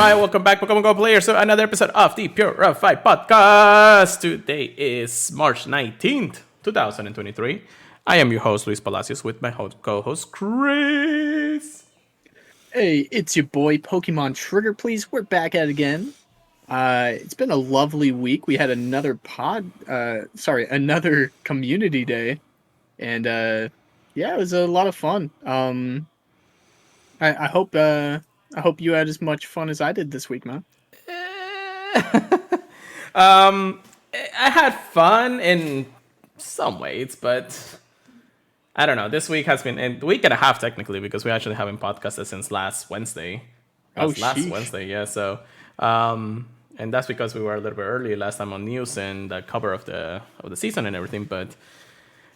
right, welcome back, Pokemon Go players, to another episode of the Purified podcast. Today is March 19th, 2023. I am your host, Luis Palacios, with my co-host, Chris. Hey, it's your boy, Pokemon Trigger, please. We're back at it again. It's been a lovely week. We had another another community day. And, yeah, it was a lot of fun. I hope you had as much fun as I did this week, man. I had fun in some ways, but I don't know. This week has been a week and a half technically because we actually haven't podcasted since last Wednesday. Last Sheesh. Wednesday, yeah. So, and that's because we were a little bit early last time on news and the cover of the season and everything. But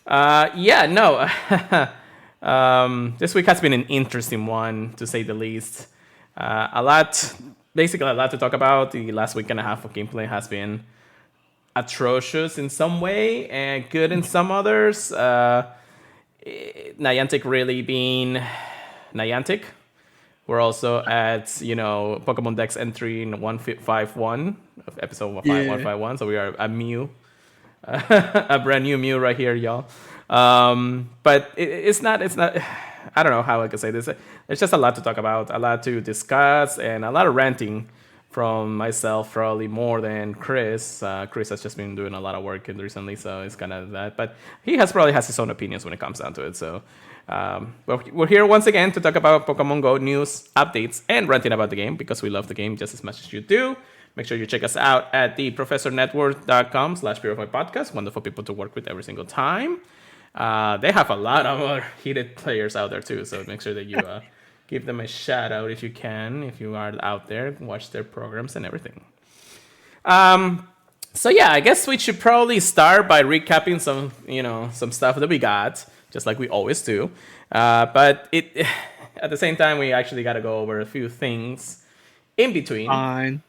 yeah, no. This week has been an interesting one to say the least. A lot to talk about. The last week and a half of gameplay has been atrocious in some way and good in some others. Niantic really being Niantic. We're also at, Pokemon Dex entry in 151, episode 151. So we are a Mew, a brand new Mew right here, y'all. But it's not, I don't know how I could say this. There's just a lot to talk about, a lot to discuss, and a lot of ranting from myself, probably more than Chris. Chris has just been doing a lot of work recently, so it's kind of that. But he probably has his own opinions when it comes down to it. So we're here once again to talk about Pokemon Go news, updates, and ranting about the game because we love the game just as much as you do. Make sure you check us out at theprofessornetwork.com/Purified Podcast. Wonderful people to work with every single time. They have a lot of other heated players out there too, so make sure that you give them a shout out if you can, if you are out there, watch their programs and everything. So yeah, I guess we should probably start by recapping some stuff that we got, just like we always do. But at the same time, we actually got to go over a few things in between. Fine.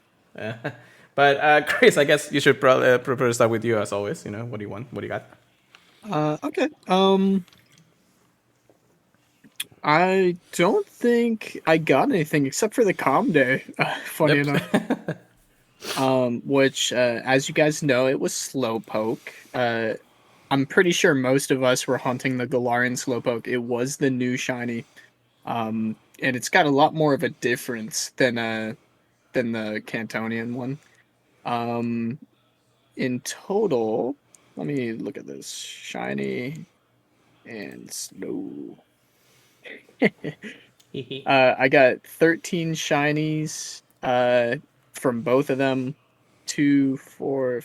But Chris, I guess you should probably prepare to start with you as always. What do you want? What do you got? Okay. I don't think I got anything except for the calm day. Funny enough. Which, as you guys know, it was Slowpoke. I'm pretty sure most of us were hunting the Galarian Slowpoke. It was the new shiny. And it's got a lot more of a difference than the Cantonian one. In total, let me look at this. Shiny and Snow. I got 13 shinies from both of them. 2, 4,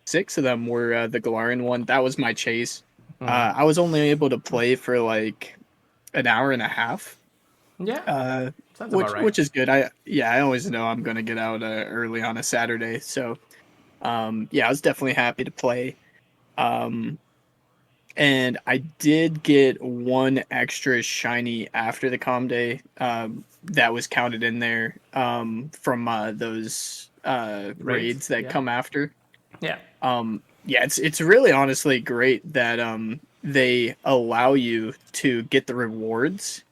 6 of them were the Galarian one. That was my chase. I was only able to play for like an hour and a half. Yeah, sounds about right. Which is good. I always know I'm gonna get out early on a Saturday, so I was definitely happy to play. And I did get one extra shiny after the calm day that was counted in there from those raids that come after. Yeah. It's really honestly great that they allow you to get the rewards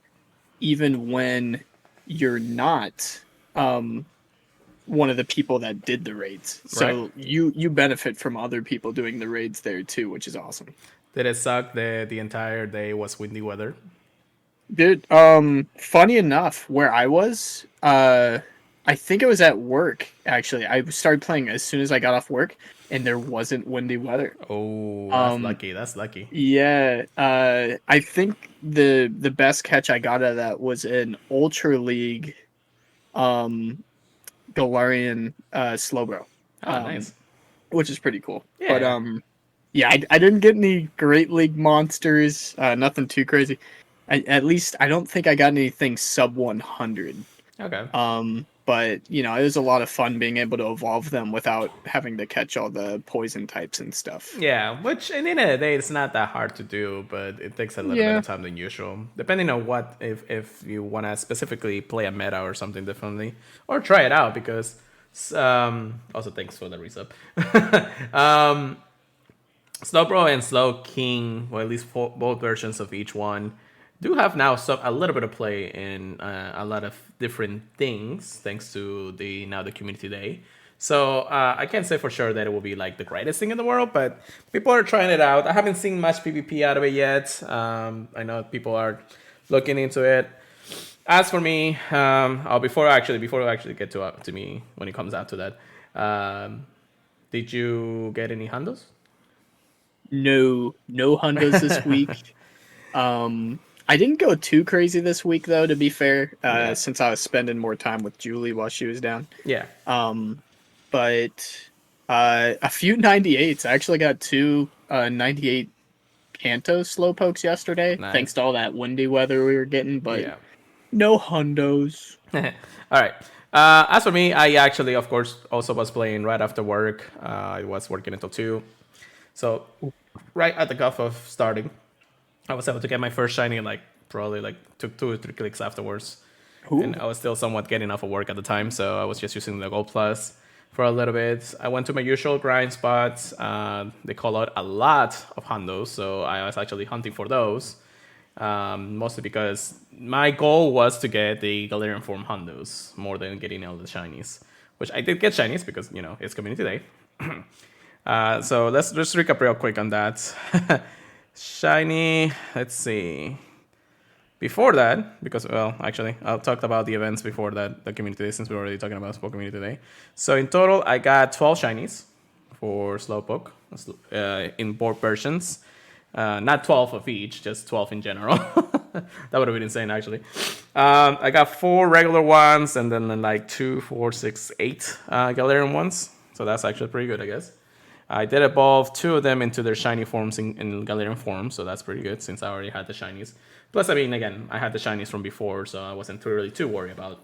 even when you're not one of the people that did the raids. So you benefit from other people doing the raids there too, which is awesome. Did it suck that the entire day was windy weather? Dude, funny enough, where I was, I think it was at work, actually. I started playing as soon as I got off work, and there wasn't windy weather. Oh, that's lucky. Yeah, I think the best catch I got out of that was an Ultra League Galarian Slowbro. Oh, nice. Which is pretty cool. Yeah. But, I didn't get any Great League monsters, nothing too crazy. At least I don't think I got anything sub 100. Okay. But it was a lot of fun being able to evolve them without having to catch all the poison types and stuff. Yeah, which in the end of the day, it's not that hard to do, but it takes a little bit of time than usual. Depending on what, if you want to specifically play a meta or something differently, or try it out because. Also, thanks for the resub. Slowbro and Slow King, or at least both versions of each one, do have now a little bit of play in a lot of different things thanks to the community day. So I can't say for sure that it will be like the greatest thing in the world, but people are trying it out. I haven't seen much PvP out of it yet. I know people are looking into it. As for me, before I actually get to me when it comes out to that, did you get any handles? No hundos this week. I didn't go too crazy this week though, to be fair, since I was spending more time with Julie while she was down. Yeah. But a few 98s. I actually got two 98 Kanto slowpokes yesterday, Nice. thanks to all that windy weather we were getting. But Yeah. no hundos. All right. As for me, I actually, of course, also was playing right after work. I was working until 2. So right at the cuff of starting, I was able to get my first shiny, probably took 2 or 3 clicks afterwards. Ooh. And I was still somewhat getting off of work at the time, so I was just using the Gold Plus for a little bit. I went to my usual grind spots. They call out a lot of hundos, so I was actually hunting for those. Mostly because my goal was to get the Galarian form hundos more than getting all the shinies, which I did get shinies because, it's community day. So let's just recap real quick on that. Shiny, let's see. Before that, because, actually, I'll talk about the events before that, the community day, since we're already talking about Slowpoke community today. So in total, I got 12 shinies for Slowpoke in both versions. Not 12 of each, just 12 in general. That would have been insane, actually. I got 4 regular ones, and then 2, 4, 6, 8 Galarian ones. So that's actually pretty good, I guess. I did evolve 2 of them into their shiny forms in Galarian form, so that's pretty good since I already had the shinies. Plus, I mean, again, I had the shinies from before, so I wasn't really too worried about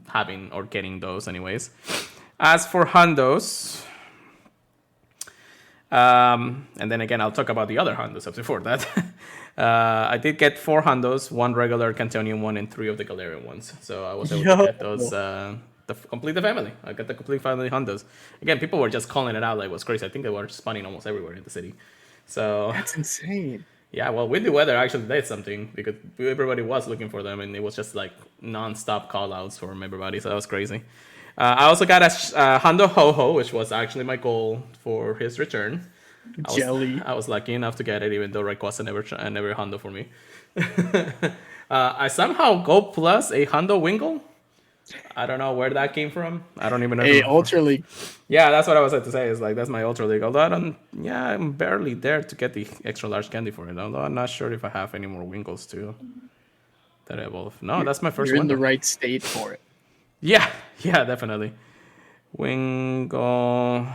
having or getting those anyways. As for hundos, and then again, I'll talk about the other hundos before that. I did get 4 hundos, 1 regular Cantonian one, and 3 of the Galarian ones. So I was able to get those, complete the family. I got the complete family hundos. Again, people were just calling it out like it was crazy. I think they were spawning almost everywhere in the city. So that's insane. Yeah, well, windy weather actually did something because everybody was looking for them, and it was just non-stop call-outs from everybody. So that was crazy. I also got a Hondo Ho-Ho, which was actually my goal for his return. I was lucky enough to get it, even though Rayquaza never Hondo for me. I somehow Gold Plus a Hondo Wingull. I don't know where that came from. I don't even know. Hey, Ultra League. Yeah, that's what I was about to say. Is that's my Ultra League. Although I'm barely there to get the extra large candy for it. Although I'm not sure if I have any more Wingulls too that evolve. No, that's my first one. You're in the right state for it. Yeah, definitely. Wingull.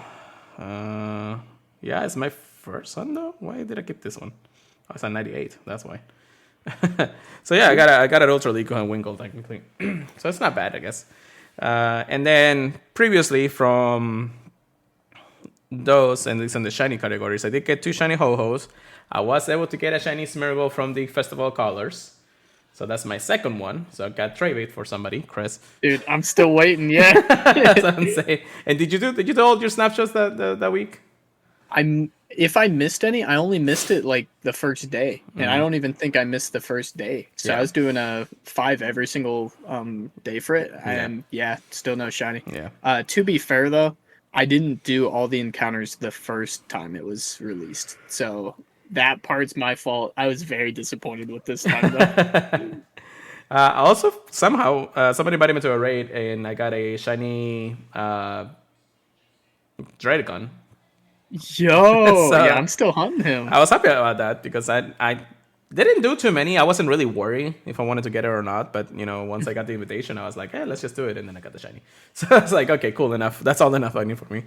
Yeah, it's my first one though. Why did I get this one? Oh, it's a 98. That's why. So yeah, I got an Ultra League and Wingull technically. So it's not bad, I guess. And then previously from those, and it's in the shiny categories, I did get 2 shiny Ho-Hos. I was able to get a shiny Smeargle from the Festival Colors. So that's my second one. So I got Treybait for somebody, Chris. Dude, I'm still waiting. Yeah. That's what I'm saying. And did you do all your snapshots that week? If I missed any, I only missed it the first day, and I don't even think I missed the first day. So I was doing a 5 every single day for it, and still no shiny. Yeah. To be fair though, I didn't do all the encounters the first time it was released, so that part's my fault. I was very disappointed with this time though. Also, somehow somebody invited me to a raid, and I got a shiny Draygon. Yo, yeah, I'm still hunting him. I was happy about that because I didn't do too many. I wasn't really worried if I wanted to get it or not. But once I got the invitation, I was like, hey, let's just do it. And then I got the shiny. So I was like, okay, cool enough. That's all enough I need for me.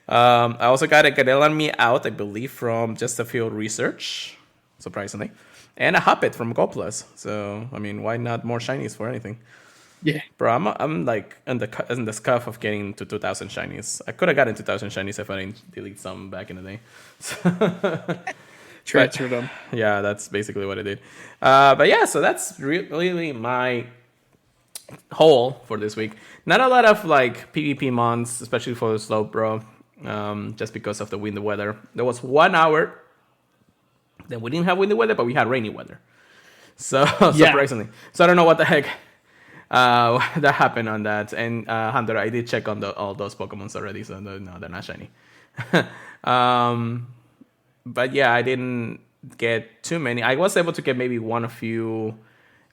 I also got a Gadelan Me out, I believe, from Just a Field Research, surprisingly, and a Hoppet from Gold Plus. So I mean, why not more shinies for anything? Yeah, bro, I'm like in the scuff of getting to 2,000 shinies. I could have gotten 2,000 shinies if I didn't delete some back in the day. Transferred them. Yeah, that's basically what I did. But yeah, so that's really my haul for this week. Not a lot of PvP mons, especially for the slope, bro. Just because of the windy weather. There was 1 hour that we didn't have windy weather, but we had rainy weather. So surprisingly, so I don't know what the heck that happened on that. And Hunter, I did check on all those Pokemons already, so no, they're not shiny. But yeah, I didn't get too many. I was able to get maybe one or few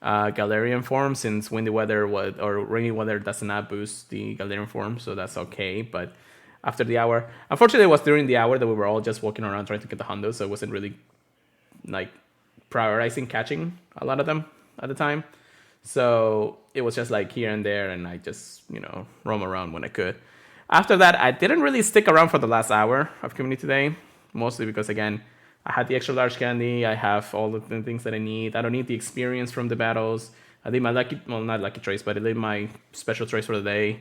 Galarian forms, since windy weather or rainy weather does not boost the Galarian form, so that's okay. But after the hour, unfortunately, it was during the hour that we were all just walking around trying to get the Hondos, so it wasn't really like prioritizing catching a lot of them at the time. So it was just like here and there, and I just roam around when I could. After that, I didn't really stick around for the last hour of Community Day, mostly because, again, I had the extra large candy. I have all of the things that I need. I don't need the experience from the battles. I did my not lucky trace, but I did my special trace for the day.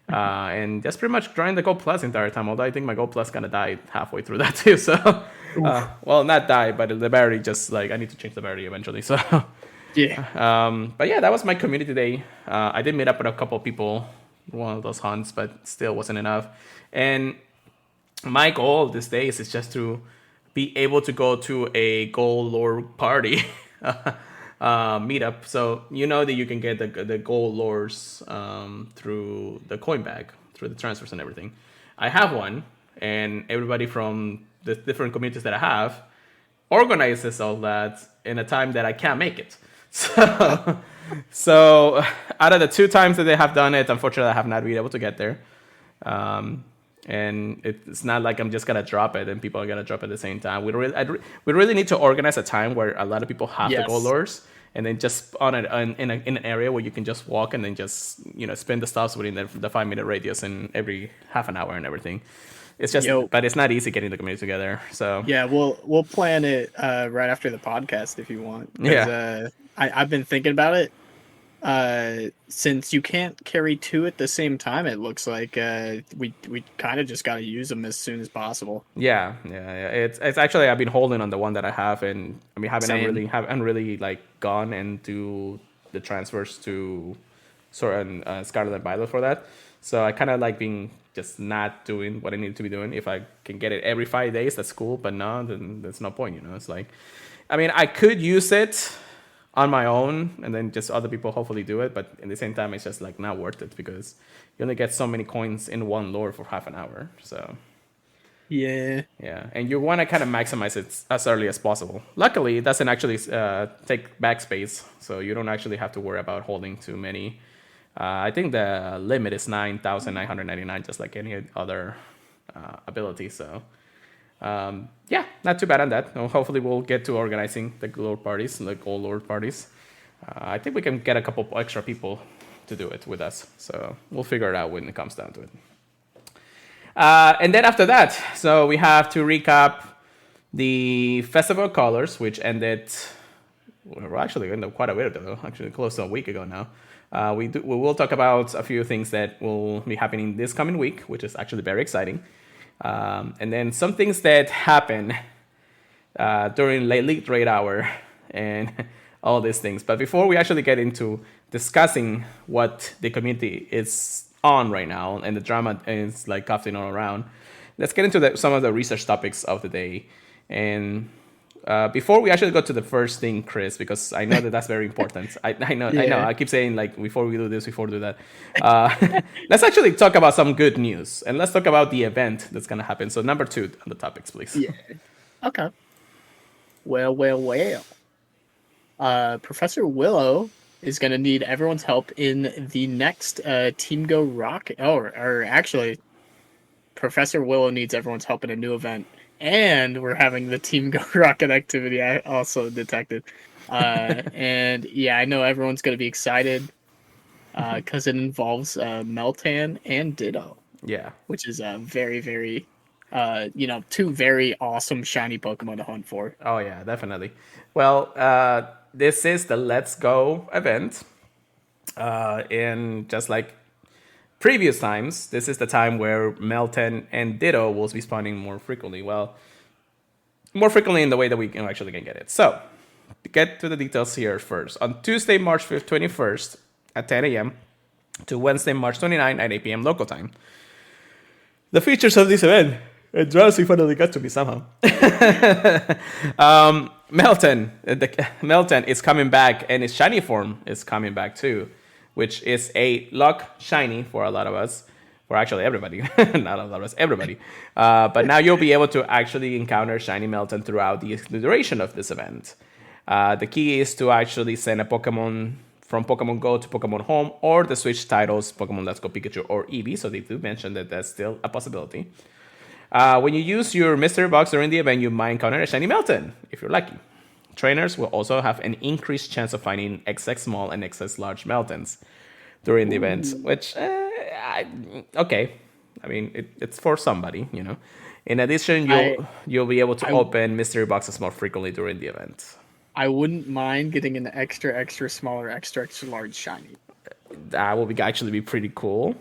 And just pretty much grind the Gold Plus the entire time, although I think my Gold Plus kind of died halfway through that too. So, well, not die, but the battery just, like, I need to change the battery eventually. So, yeah. But yeah, that was my Community Day. I did meet up with a couple of people, one of those hunts, but still wasn't enough. And my goal this day is just to be able to go to a gold lore party meetup. So that you can get the gold lores through the coin bag, through the transfers and everything. I have one, and everybody from the different communities that I have organizes all that in a time that I can't make it. So out of the 2 times that they have done it, unfortunately, I have not been able to get there. And it's not like I'm just gonna drop it and people are gonna drop it at the same time. We really need to organize a time where a lot of people have the gold lures, and then just in an area where you can just walk and then just spin the stops within the 5-minute radius and every half an hour and everything. It's just, but it's not easy getting the community together. So yeah, we'll plan it right after the podcast if you want. Yeah, I've been thinking about it. Since you can't carry 2 at the same time, it looks like we kind of just got to use them as soon as possible. Yeah. It's actually, I've been holding on the one that I have, and I mean haven't really like gone and do the transfers to Sword and Scarlet and Violet for that. So I kind of like being just not doing what I need to be doing. If I can get it every 5 days, that's cool. But no, then there's no point. It's like, I mean, I could use it on my own, and then just other people hopefully do it, but at the same time, it's just like not worth it because you only get so many coins in one lore for half an hour. So yeah, and you want to kind of maximize it as early as possible. Luckily, it doesn't actually take backspace, so you don't actually have to worry about holding too many. I think the limit is 9,999, just like any other ability. So yeah, not too bad on that. Hopefully we'll get to organizing the gold parties, the gold lord parties. I think we can get a couple extra people to do it with us. So we'll figure it out when it comes down to it. And then after that, so we have to recap the Festival of Colors, which ended, well, actually ended quite a bit ago, actually close to a week ago now. We will talk about a few things that will be happening this coming week, which is actually very exciting. And then some things that happen during late raid hour and all these things. But before we actually get into discussing what the community is on right now and the drama is like coughing all around, let's get into some of the research topics of the day. And before we actually go to the first thing, Chris, because I know that's very important. I know. I keep saying like before we do this, before we do that. Let's actually talk about some good news, and let's talk about the event that's gonna happen. So number 2 on the topics, please. Yeah. Okay. Well. Professor Willow is gonna need everyone's help in the next Team Go Rocket. Or actually, Professor Willow needs everyone's help in a new event. And we're having the Team Go Rocket activity I also detected. And yeah, I know everyone's going to be excited because it involves Meltan and Ditto. Yeah. Which is very, very, 2 very awesome shiny Pokemon to hunt for. Oh, yeah, definitely. Well, this is the Let's Go event. And just like previous times, this is the time where Meltan and Ditto will be spawning more frequently. Well, more frequently in the way that we can actually get it. So, to get to the details here first. On Tuesday, March 5th, 21st at 10 a.m. to Wednesday, March 29th at 8 p.m. local time. The features of this event, it drowsy finally got to me somehow. Melton is coming back, and its shiny form is coming back too, which is a luck shiny for a lot of us, for actually everybody, not a lot of us, everybody. But now you'll be able to actually encounter shiny Melton throughout the duration of this event. The key is to actually send a Pokemon from Pokemon Go to Pokemon Home, or the Switch titles Pokemon Let's Go Pikachu or Eevee. So they do mention that that's still a possibility. When you use your mystery box during the event, you might encounter a shiny Melton, if you're lucky. Trainers will also have an increased chance of finding XX small and XX large Meltons during the event, which, okay. I mean, it's for somebody, you know. In addition, you'll be able to open mystery boxes more frequently during the event. I wouldn't mind getting an extra small or extra large shiny. That will actually be pretty cool.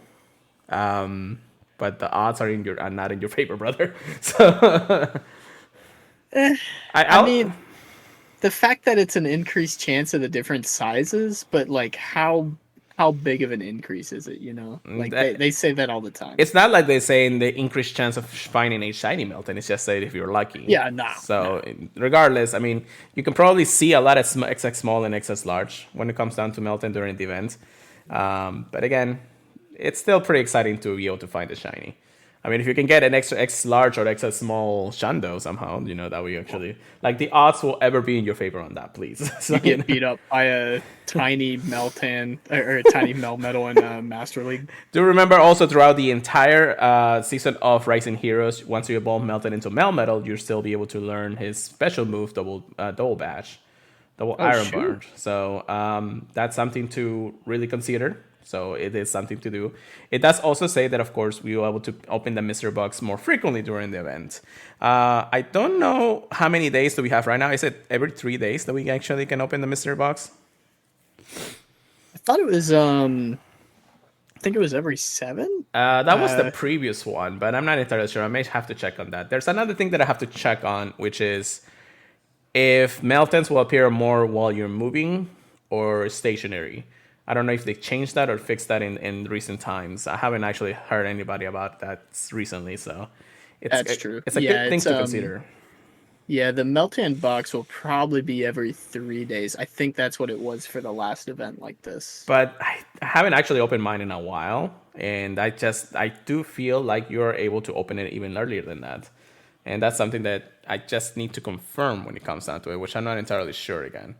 But the odds are not in your favor, brother. So I mean, the fact that it's an increased chance of the different sizes, but like how big of an increase is it? You know, like they say that all the time. It's not like they say in the increased chance of finding a shiny Melton. It's just that if you're lucky. Yeah, no. So regardless, I mean, you can probably see a lot of XX small and XX large when it comes down to Melton during the event. But again, it's still pretty exciting to be able to find a shiny. I mean, if you can get an extra X large or extra small Shando somehow, you know, that we actually, like, the odds will ever be in your favor on that, please. So, you get beat up by a tiny Meltan or a tiny Melmetal in Master League. Do remember also throughout the entire season of Rising Heroes, once you evolve Meltan into Melmetal, you'll still be able to learn his special move, double bash, double Iron Barge. So that's something to really consider. So it is something to do. It does also say that, of course, we will be able to open the mystery box more frequently during the event. I don't know how many days do we have right now. Is it every 3 days that we actually can open the mystery box? I thought it was, I think it was every 7. That was the previous one, but I'm not entirely sure. I may have to check on that. There's another thing that I have to check on, which is if Meltons will appear more while you're moving or stationary. I don't know if they changed that or fixed that in recent times. I haven't actually heard anybody about that recently, so that's true. It's a good thing to consider. Yeah, the Meltan box will probably be every 3 days. I think that's what it was for the last event like this. But I haven't actually opened mine in a while, and I do feel like you're able to open it even earlier than that. And that's something that I just need to confirm when it comes down to it, which I'm not entirely sure again.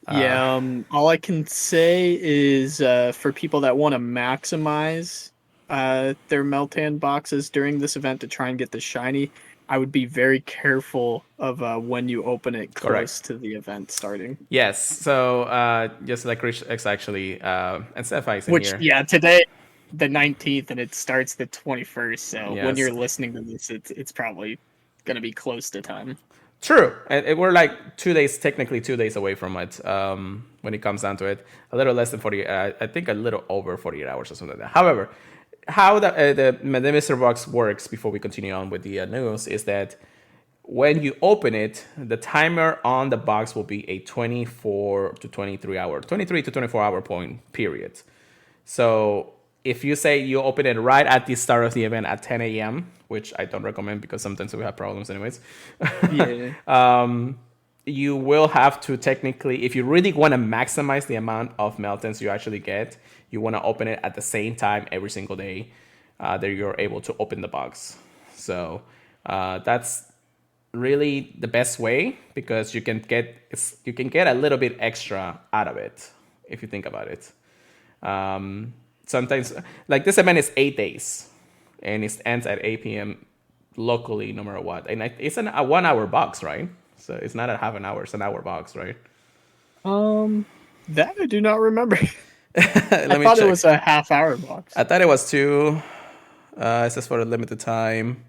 Yeah, all I can say is for people that want to maximize their Meltan boxes during this event to try and get the shiny, I would be very careful of when you open it close to the event starting. Yes, so just like Rich X actually, and Steph's in which, here. Yeah, today, the 19th, and it starts the 21st, so when you're listening to this, it's probably going to be close to time. True, and we're like 2 days, technically 2 days away from it. When it comes down to it, a little less than 40. I think a little over 48 hours or something like that. However, how the mystery box works before we continue on with the news is that when you open it, the timer on the box will be a 23 to 24 hour point period. So if you say you open it right at the start of the event at 10 a.m., which I don't recommend because sometimes we have problems anyways. Yeah. You will have to technically, if you really want to maximize the amount of Meltons you actually get, you want to open it at the same time every single day that you're able to open the box. So that's really the best way because you can get a little bit extra out of it if you think about it. Sometimes, like this event is 8 days, and it ends at 8 p.m. locally, no matter what. And it's a 1 hour box, right? So it's not a half an hour; it's an hour box, right? That I do not remember. I thought it was a half hour box. I thought it was 2. It says for a limited time.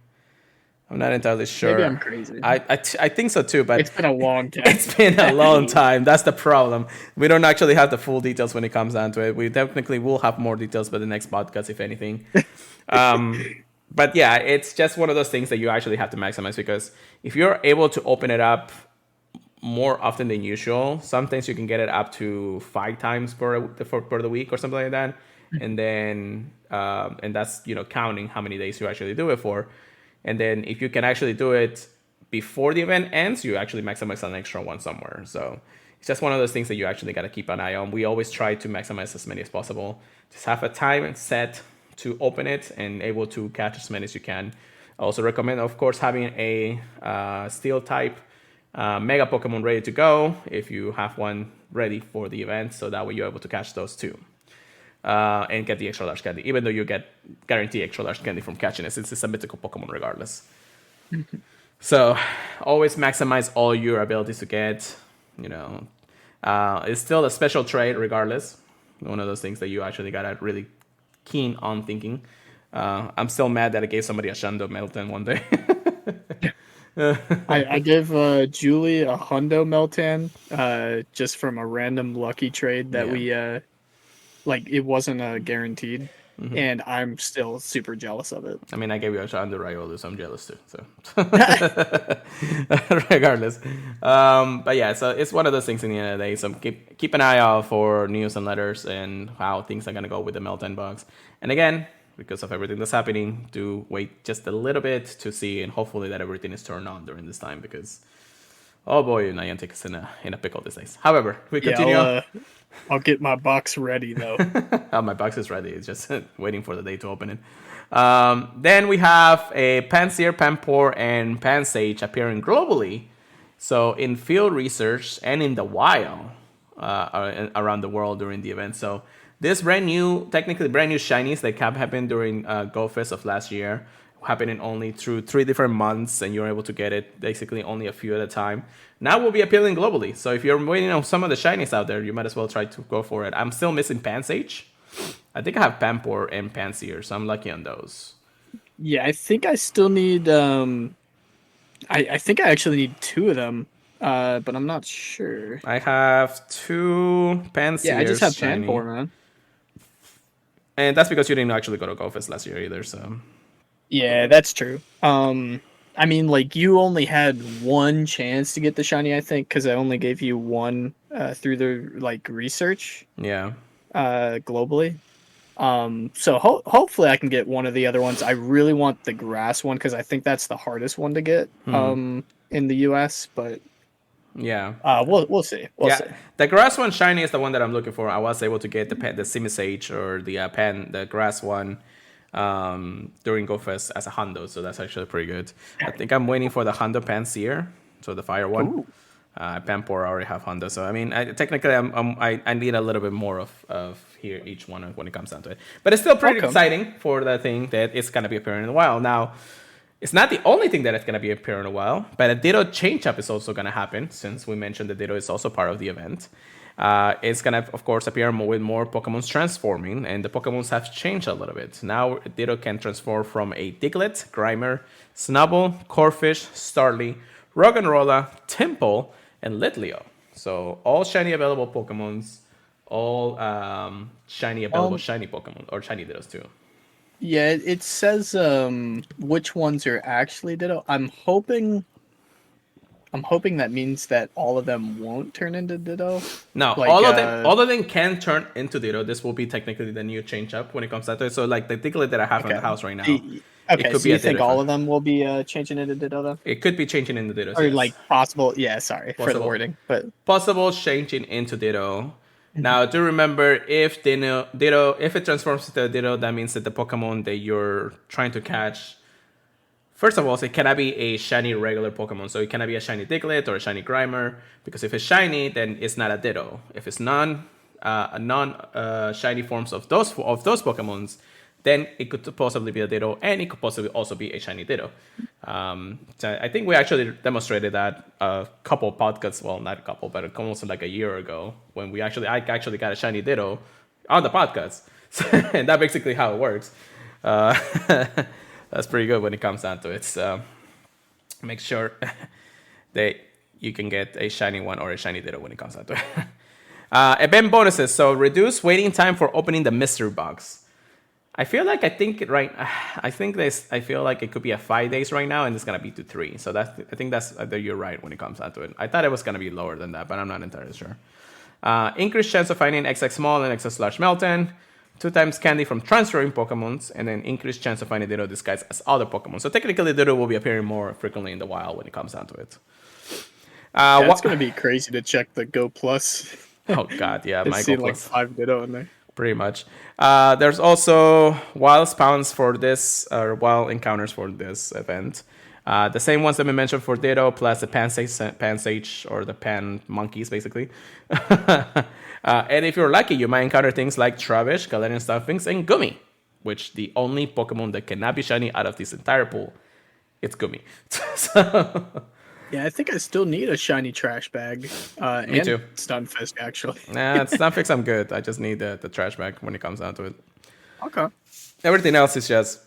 I'm not entirely sure. Maybe I'm crazy. I think so too, but it's been a long time. It's been a long time. That's the problem. We don't actually have the full details when it comes down to it. We definitely will have more details by the next podcast, if anything. But yeah, it's just one of those things that you actually have to maximize because if you're able to open it up more often than usual, sometimes you can get it up to 5 times per the week or something like that. And then and that's counting how many days you actually do it for. And then if you can actually do it before the event ends, you actually maximize an extra one somewhere. So it's just one of those things that you actually got to keep an eye on. We always try to maximize as many as possible. Just have a time set to open it and able to catch as many as you can. I also recommend, of course, having a steel type mega Pokemon ready to go if you have one ready for the event, so that way you're able to catch those too. And get the extra large candy, even though you get guaranteed extra large candy from catching it, since it's a mythical Pokemon regardless. So always maximize all your abilities to get, it's still a special trade regardless. One of those things that you actually gotta really keen on thinking. I'm still mad that I gave somebody a Shundo Melton one day. I gave Julie a Hundo Meltan just from a random lucky trade that we it wasn't guaranteed, and I'm still super jealous of it. I mean, I gave you a Shundo Riolu, so I'm jealous too. So regardless, but yeah, so it's one of those things in the end of the day. So keep an eye out for news and letters and how things are gonna go with the Melton box. And again, because of everything that's happening, do wait just a little bit to see, and hopefully that everything is turned on during this time, because oh boy, Niantic is in a pickle these days. However, we continue. I'll get my box ready though. Oh, my box is ready. It's just waiting for the day to open it. Then we have a Pansear, Pampor, and Pansage appearing globally. So in field research and in the wild around the world during the event. So this technically brand new shinies that happened during Go Fest of last year, happening only through 3 different months, and you're able to get it basically only a few at a time. Now will be appealing globally. So if you're waiting on some of the shinies out there, you might as well try to go for it. I'm still missing Pansage. I think I have Pampor and Pansear, so I'm lucky on those. Yeah, I think I still need. I think I actually need 2 of them, but I'm not sure. I have 2 Pansears. Yeah, I just have shiny. Pampor, man. And that's because you didn't actually go to Go Fest last year either, so. Yeah, that's true. I mean, you only had 1 chance to get the shiny, I think, because I only gave you 1 through the research. Yeah. Globally. So hopefully I can get one of the other ones. I really want the grass one because I think that's the hardest one to get in the US. But yeah, we'll see. We'll see. The grass one shiny is the one that I'm looking for. I was able to get the Simisage or the grass one during Go Fest as a Hondo, so that's actually pretty good. I think I'm waiting for the Hondo Pansear, so the fire one. Pampor I already have Hondo, so I mean, technically I need a little bit more of here each one when it comes down to it. But it's still pretty exciting for the thing that it's gonna be appearing in a while. Now, it's not the only thing that it's gonna be appearing in a while, but a Ditto change up is also gonna happen, since we mentioned that Ditto is also part of the event. It's gonna, of course, appear with more Pokemons transforming, and the Pokemons have changed a little bit. Now, Ditto can transform from a Diglett, Grimer, Snubbull, Corphish, Starly, Roggenrola, Temple, and Litleo. So all shiny available Pokemons, all shiny available shiny Pokemon, or shiny Dittos too. Yeah, it says which ones are actually Ditto. I'm hoping that means that all of them won't turn into Ditto. No, all of them can turn into Ditto. This will be technically the new change up when it comes to it. So the Diglett that I have in the house right now. Okay, so you think all of them will be changing into Ditto then? It could be changing into Ditto. Or possible, sorry for the wording. But possible changing into Ditto. Now, do remember, if Ditto, if it transforms into Ditto, that means that the Pokemon that you're trying to catch, first of all, it cannot be a shiny regular Pokemon. So it cannot be a shiny Diglett or a shiny Grimer, because if it's shiny, then it's not a Ditto. If it's non shiny forms of those Pokemons, then it could possibly be a Ditto, and it could possibly also be a shiny Ditto. So I think we actually demonstrated that a couple podcasts, well, not a couple, but almost like a year ago, when I actually got a shiny Ditto on the podcast. And that's basically how it works. That's pretty good when it comes down to it. So make sure that you can get a shiny one or a shiny Ditto when it comes down to it. Event bonuses. So reduce waiting time for opening the mystery box. I feel like I feel like it could be 5 days right now, and it's gonna be to 3. So I think you're right when it comes down to it. I thought it was gonna be lower than that, but I'm not entirely sure. Increased chance of finding XX small and XX large Melton. 2 times candy from transferring Pokemons, and then increased chance of finding Ditto disguised as other Pokemon. So technically, Ditto will be appearing more frequently in the wild when it comes down to it. It's going to be crazy to check the Go Plus. Oh, God, yeah, I've my Go seen like Plus. 5 Ditto in there. Pretty much. There's also wild spawns for this, or wild encounters for this event. The same ones that we mentioned for Ditto, plus the Pansage or the Pan monkeys, basically. And if you're lucky, you might encounter things like Trubbish, Galarian Stuffings, and Gummy, which the only Pokemon that cannot be shiny out of this entire pool, it's Gummy. So, yeah, I think I still need a shiny trash bag. Me too. Stunfisk, actually. Nah, Stunfix, I'm good. I just need the trash bag when it comes down to it. Okay. Everything else is just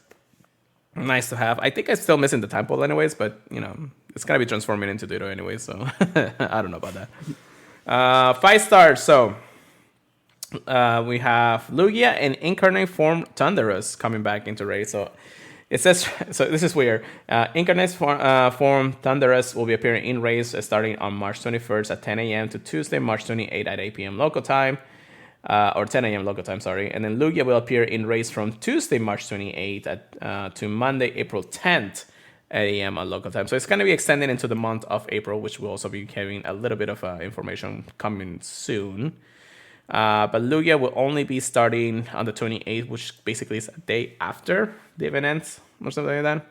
nice to have. I think I'm still missing the time pool anyways, but it's gonna be transforming into Ditto anyway, so I don't know about that. 5 stars. So we have Lugia and Incarnate Form Thundurus coming back into raid. So it says, so this is weird. Incarnate Form Thundurus will be appearing in raids starting on March 21st at 10 a.m. to Tuesday, March 28th at 8 p.m. local time. Or 10 a.m. local time, sorry. And then Lugia will appear in raids from Tuesday, March 28th to Monday, April 10th at 8 a.m. on local time. So it's going to be extended into the month of April, which will also be having a little bit of information coming soon. But Lugia will only be starting on the 28th, which basically is a day after the event ends or something like that.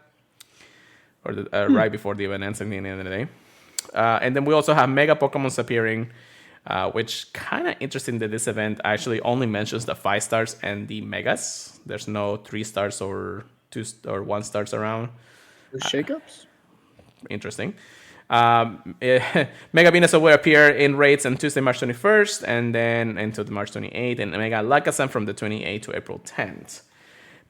Or right before the event ends at the end of the day. And then we also have Mega Pokemons appearing, which kind of interesting that this event actually only mentions the 5 stars and the Megas. There's no 3 stars or 2 or 1 stars around. The shakeups? Interesting. Mega Venusaur will appear in raids on Tuesday, March 21st, and then until the March 28th, and Mega Lakazam from the 28th to April 10th.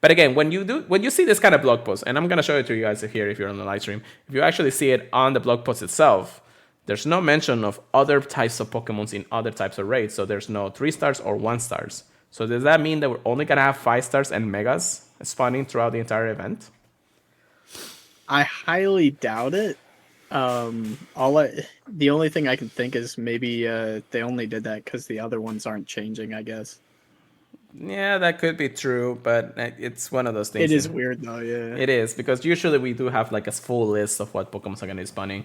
But again, when you see this kind of blog post, and I'm gonna show it to you guys here if you're on the live stream, if you actually see it on the blog post itself, there's no mention of other types of Pokemons in other types of raids. So there's no 3 stars or 1 stars. So does that mean that we're only gonna have 5 stars and Megas spawning throughout the entire event? I highly doubt it. The only thing I can think is maybe they only did that because the other ones aren't changing, I guess. Yeah, that could be true, but it's one of those things. It is weird though, yeah. It is, because usually we do have like a full list of what Pokemon are going to be spawning,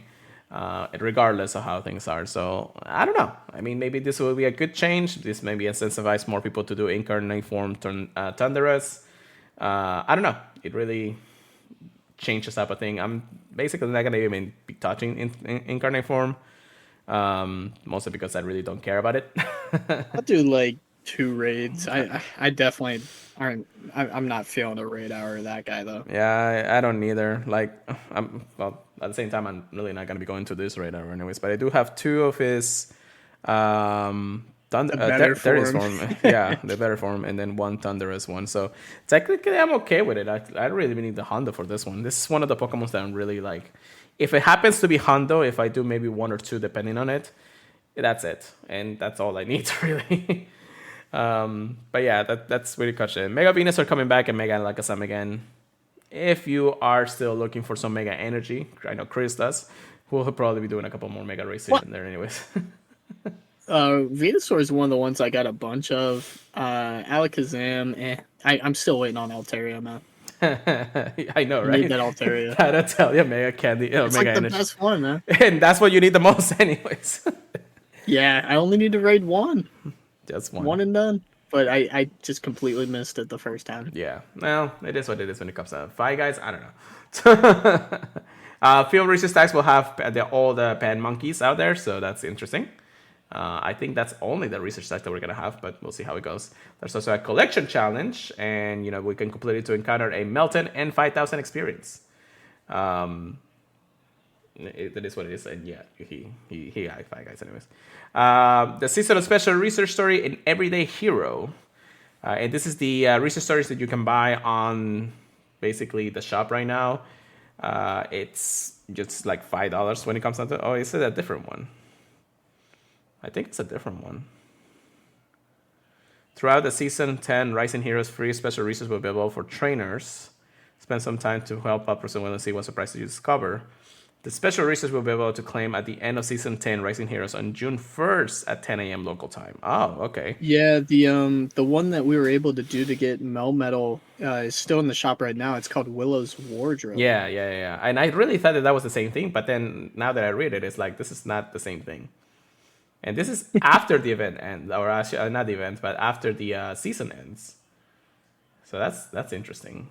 regardless of how things are. So, I don't know. I mean, maybe this will be a good change. This maybe incentivize more people to do Incarnate Form Thundurus. I don't know. It really changes up a thing. I'm basically not going to even be touching Incarnate Form, mostly because I really don't care about it. I'll do like 2 raids. I definitely aren't. I'm not feeling a raid hour of that guy though. Yeah, I don't either. Like, at the same time, I'm really not gonna be going to this radar anyways. But I do have 2 of his Thundurus form. Yeah, the better form, and then 1 Thundurus one. So technically, I'm okay with it. I don't really need the Hondo for this one. This is one of the Pokemon that I'm really like. If it happens to be Hondo, if I do maybe 1 or 2 depending on it, that's it, and that's all I need really. But yeah, that's really much it. Mega Venus are coming back and Mega Lakazam again. If you are still looking for some Mega Energy, I know Chris does. We'll probably be doing a couple more Mega races in there anyways. Venusaur is one of the ones I got a bunch of. Alakazam, I'm still waiting on Altaria, man. I know, right? I need that Altaria. Gotta tell you, Mega Candy, it's Mega like the Energy. best one, man. And that's what you need the most anyways. Yeah, I only need to raid 1. Just 1. 1 and done. But I just completely missed it the first time. Yeah, well, it is what it is when it comes to Five Guys. I don't know. Field research tags will have all the Pan monkeys out there, so that's interesting. I think that's only the research tag that we're gonna have, but we'll see how it goes. There's also a collection challenge, and we can complete it to encounter a Melton and 5,000 experience. That is what it is, and yeah, he had 5 guys anyways. The seasonal special research story in Everyday Hero, and this is the research stories that you can buy on basically the shop right now. It's just like $5 when it comes down to. Oh, is it a different one? I think it's a different one. Throughout the season 10 Rising Heroes free special research will be available for trainers. Spend some time to help out person when see what surprises you discover. The special research will be able to claim at the end of Season 10 Rising Heroes on June 1st at 10 a.m. local time. Oh, okay. Yeah, the one that we were able to do to get Melmetal is still in the shop right now. It's called Willow's Wardrobe. Yeah. And I really thought that was the same thing, but then now that I read it, it's like, this is not the same thing. And this is after the event ends, or actually, not the event, but after the season ends. So that's interesting.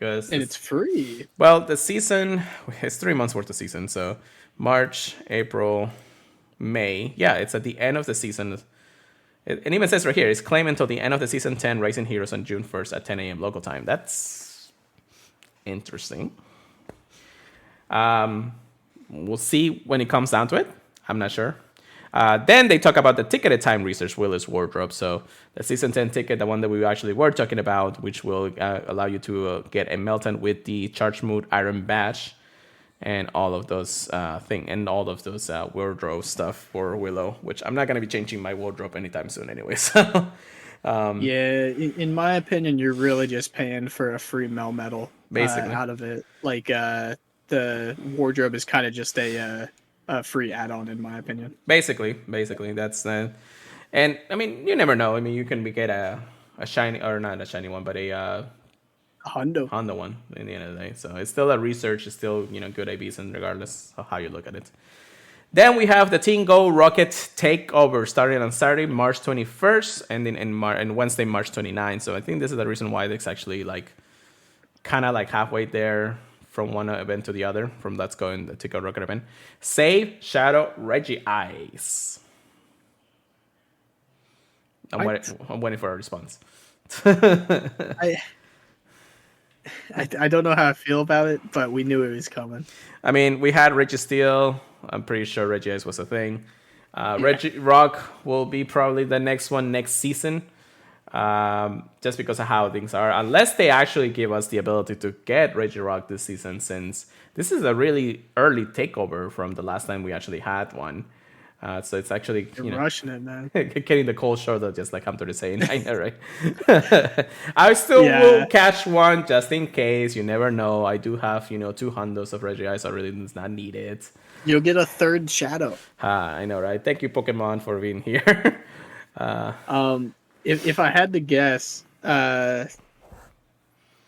And it's free. Well, the season is 3 months worth of season. So March, April, May. Yeah, it's at the end of the season. It even says right here, it's claimed until the end of the season 10 Rising Heroes on June 1st at 10 a.m. local time. That's interesting. We'll see when it comes down to it. I'm not sure. Then they talk about the ticketed time research Willow's Wardrobe. So the Season 10 ticket, the one that we actually were talking about, which will allow you to get a Melton with the Charge Mood Iron Badge and all of those things, and all of those wardrobe stuff for Willow, which I'm not going to be changing my wardrobe anytime soon anyway. So, yeah, in my opinion, you're really just paying for a free Melmetal basically out of it. Like, the wardrobe is kind of just a free add-on, in my opinion. Basically, that's and I mean, you never know. I mean, you can get a shiny, or not a shiny one, but a Hondo one in the end of the day. So it's still a research. It's still good ABs, and regardless of how you look at it. Then we have the Team Go Rocket Takeover starting on Saturday, March 21st, and then and Wednesday, March 29th. So I think this is the reason why it's actually like kind of like halfway there from one event to the other, from Let's Go and the Tico Rocket event. Save Shadow Regice. I'm waiting for a response. I don't know how I feel about it, but we knew it was coming. I mean, we had Registeel. I'm pretty sure Regice was a thing. Regirock will be probably the next one next season. Just because of how things are, unless they actually give us the ability to get Regirock this season, since this is a really early takeover from the last time we actually had one. So it's actually rushing it, man. Getting the cold shoulder, just like I'm to say, I know, right? I still will catch one just in case. You never know. I do have 2 hundos of Regice. I really does not need it. You'll get a third shadow. I know, right? Thank you, Pokemon, for being here. If I had to guess, I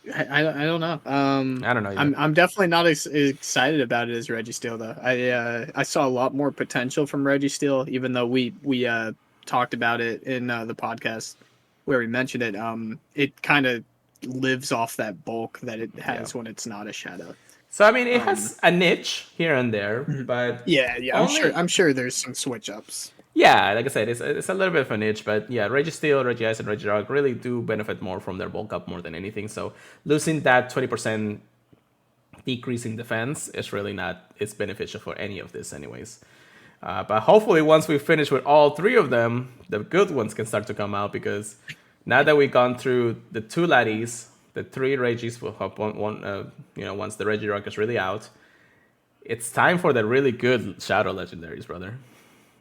don't know. I don't know. I'm definitely not as excited about it as Registeel though. I saw a lot more potential from Registeel, even though we talked about it in the podcast where we mentioned it. It kind of lives off that bulk that it has when it's not a shadow. So I mean, it has a niche here and there, but I'm sure there's some switch ups. Yeah, like I said, it's a little bit of a niche, but yeah, Registeel, Regice, and Regirock really do benefit more from their bulk up more than anything. So losing that 20% decrease in defense is really not it's beneficial for any of this anyways. But hopefully once we finish with all 3 of them, the good ones can start to come out, because now that we've gone through the 2 laddies, the 3 Regis will have one once the Regirock is really out, it's time for the really good Shadow Legendaries, brother.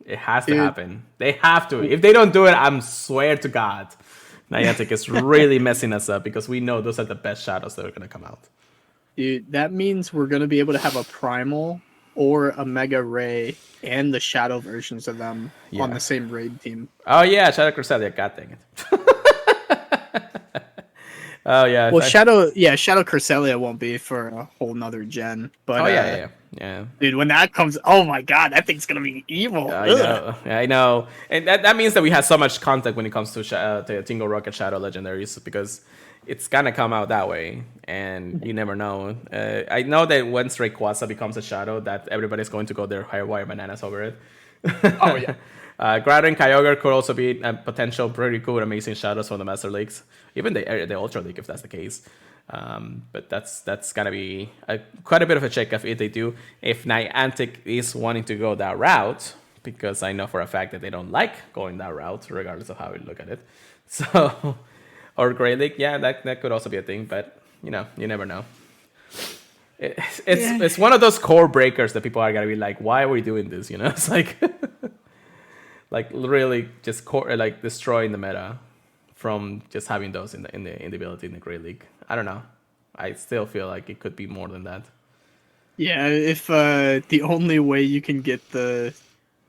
It has to happen. They have to. If they don't do it, I'm swear to God, Niantic is really messing us up, because we know those are the best shadows that are going to come out. Dude, that means we're going to be able to have a Primal or a Mega Ray and the Shadow versions of them on the same raid team. Oh, yeah, Shadow Cresselia. God dang it. Oh, yeah. Well, Shadow Cresselia won't be for a whole nother gen. But, yeah. Dude, when that comes, oh my God, that thing's going to be evil. I know. And that means that we have so much contact when it comes to Tingle Rocket Shadow Legendaries, because it's going to come out that way. And you never know. I know that once Rayquaza becomes a shadow, that everybody's going to go their high wire bananas over it. Oh, yeah. Groudon and Kyogre could also be a potential pretty cool, amazing shadows from the Master Leagues. Even the Ultra League, if that's the case. But that's gonna be quite a bit of a check if they do. If Niantic is wanting to go that route, because I know for a fact that they don't like going that route, regardless of how we look at it. So, or Grey League, yeah, that could also be a thing. But you never know. It's one of those core breakers that people are gonna be like, why are we doing this? It's like. Like really just destroying the meta from just having those in the ability in the Great League. I don't know. I still feel like it could be more than that. Yeah, if the only way you can get the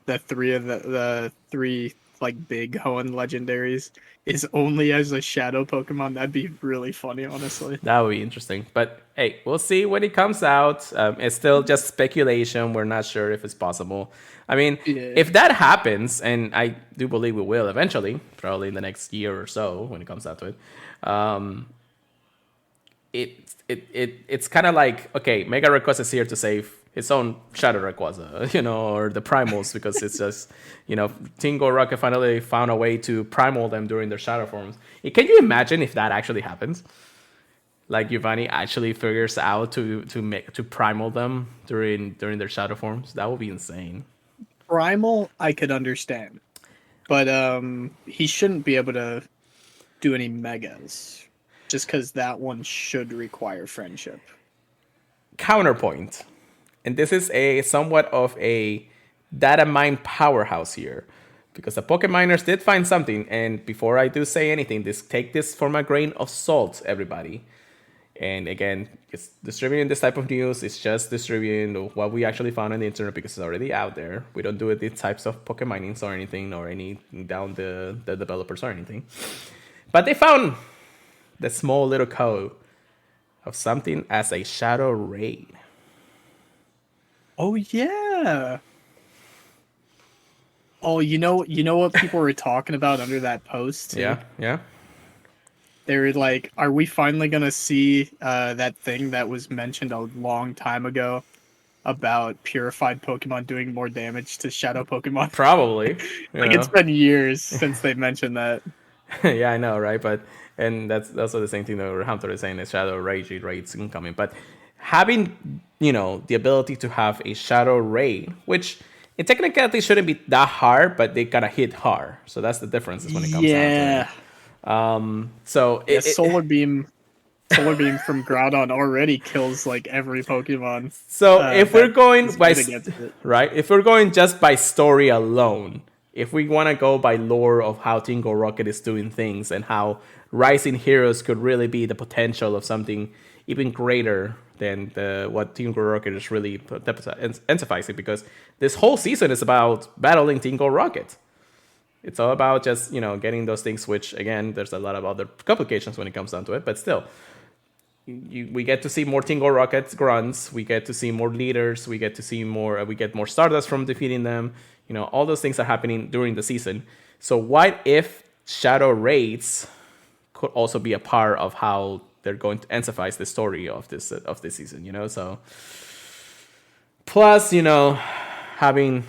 three of the three like big Hoenn legendaries is only as a shadow Pokemon, that'd be really funny, honestly. That would be interesting. But hey, we'll see when it comes out. It's still just speculation. We're not sure if it's possible. I mean, Yeah. if that happens, and I do believe we will eventually, probably in the next year or so when it comes out to it, um, it's kind of like, okay, Mega Rayquaza is here to save his own Shadow Rayquaza, or the Primals, because it's just, Tingo Rocket finally found a way to primal them during their shadow forms. Can you imagine if that actually happens? Like Giovanni actually figures out to primal them during their shadow forms. That would be insane. Primal, I could understand, but he shouldn't be able to do any megas, just because that one should require friendship. Counterpoint, and this is a somewhat of a data mine powerhouse here, because the Poke miners did find something. And before I do say anything, take this for a grain of salt, everybody. And again, it's distributing this type of news. It's just distributing what we actually found on the internet because it's already out there. We don't do it these types of Poke minings or anything, or any down the developers or anything. But they found the small little code of something as a shadow raid. Oh yeah. Oh, you know what people were talking about under that post too? Yeah, yeah. They were like, "Are we finally gonna see that thing that was mentioned a long time ago about purified Pokemon doing more damage to Shadow Pokemon?" Probably. You Like it's know. been years since they mentioned that. Yeah, I know, right? But and that's also the same thing that Hunter is saying is shadow rage rates incoming. But having the ability to have a shadow raid, which it technically shouldn't be that hard, but they gotta hit hard. So that's the difference is when it comes down to it. Yeah, So yeah. Solar Beam from Groudon already kills like every Pokemon so if we're that going is by hit against it. right, if we're going just by story alone, if we want to go by lore of how Tingle Rocket is doing things and how Rising Heroes could really be the potential of something even greater than what Tingle Rocket is really emphasizing, because this whole season is about battling Tingle Rocket. It's all about just getting those things, which again, there's a lot of other complications when it comes down to it, but still we get to see more Tingle Rockets grunts. We get to see more leaders. We get to see more. We get more Stardust from defeating them. All those things are happening during the season. So what if Shadow Raids could also be a part of how they're going to emphasize the story of this season? So plus having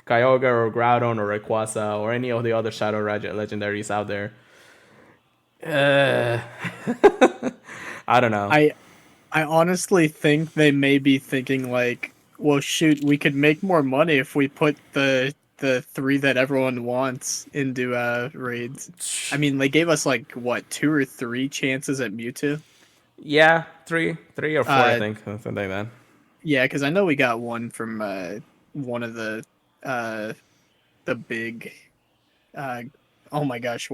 Kyogre or Groudon or Rayquaza or any of the other Shadow legendaries out there. I don't know. I honestly think they may be thinking like, well, shoot, we could make more money if we put the three that everyone wants into raids. I mean, they gave us like what, 2 or 3 chances at Mewtwo. Yeah, three or four, I Uh, think, something like that. yeah, because I know we got one from one of uh the big uh oh my gosh,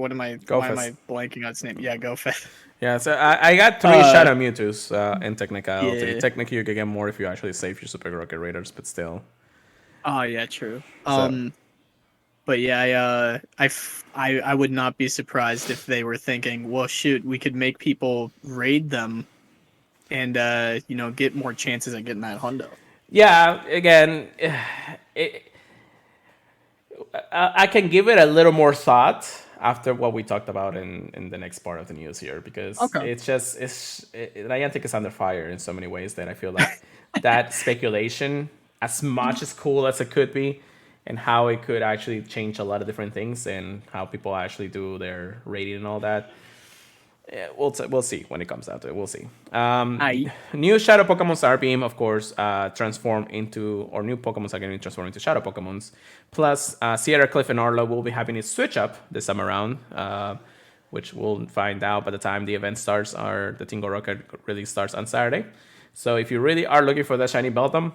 Go why am fast. I blanking on its name? Yeah, go fast. Yeah, so I got three Uh Shadow Mewtwo's in technicality. yeah. Technically, you could get more if you actually save your Super Rocket Raiders, but still. Oh yeah, true. So But yeah, I would not be surprised if they were thinking, well, shoot, we could make people raid them and get more chances at getting that hundo. yeah, again, I can give it a little more thought after what we talked about in the next part of the news here, because Okay. Niantic is under fire in so many ways that I feel like that speculation, as much as cool as it could be, and how it could actually change a lot of different things and how people actually do their rating and all that. Yeah, we'll see when it comes out to it. We'll see. I New Shadow Pokemons are being, of course, transformed into, or new Pokemons are getting transformed into Shadow Pokemons. Plus, Sierra Cliff and Arlo will be having a switch up this time around, which we'll find out by the time the event starts, or the Tingle Rocket really starts on Saturday. So if you really are looking for that shiny Beltum,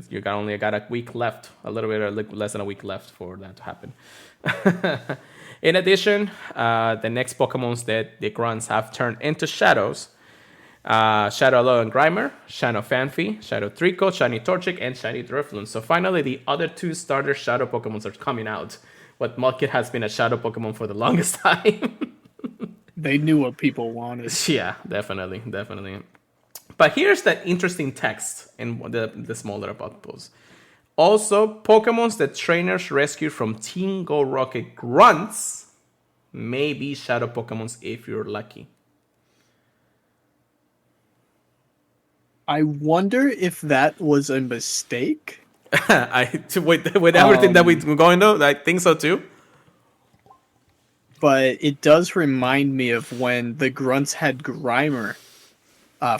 you only got a week left, a little bit less than a week left for that to happen. In addition, the next Pokemons that the grunts have turned into shadows Shadow Alolan Grimer, Shadow Fanfi, Shadow Trico, Shiny Torchic, and Shiny Drifloon. So finally, the other 2 starter Shadow Pokemon are coming out. What Mudkip has been a Shadow Pokemon for the longest time. They knew what people wanted. Yeah, definitely, definitely. But here's the interesting text in the small little blog post. Also, Pokemons that trainers rescued from Team Go Rocket grunts may be Shadow Pokemons if you're lucky. I wonder if that was a mistake. With everything that we're going though, I think so too. But it does remind me of when the grunts had Grimer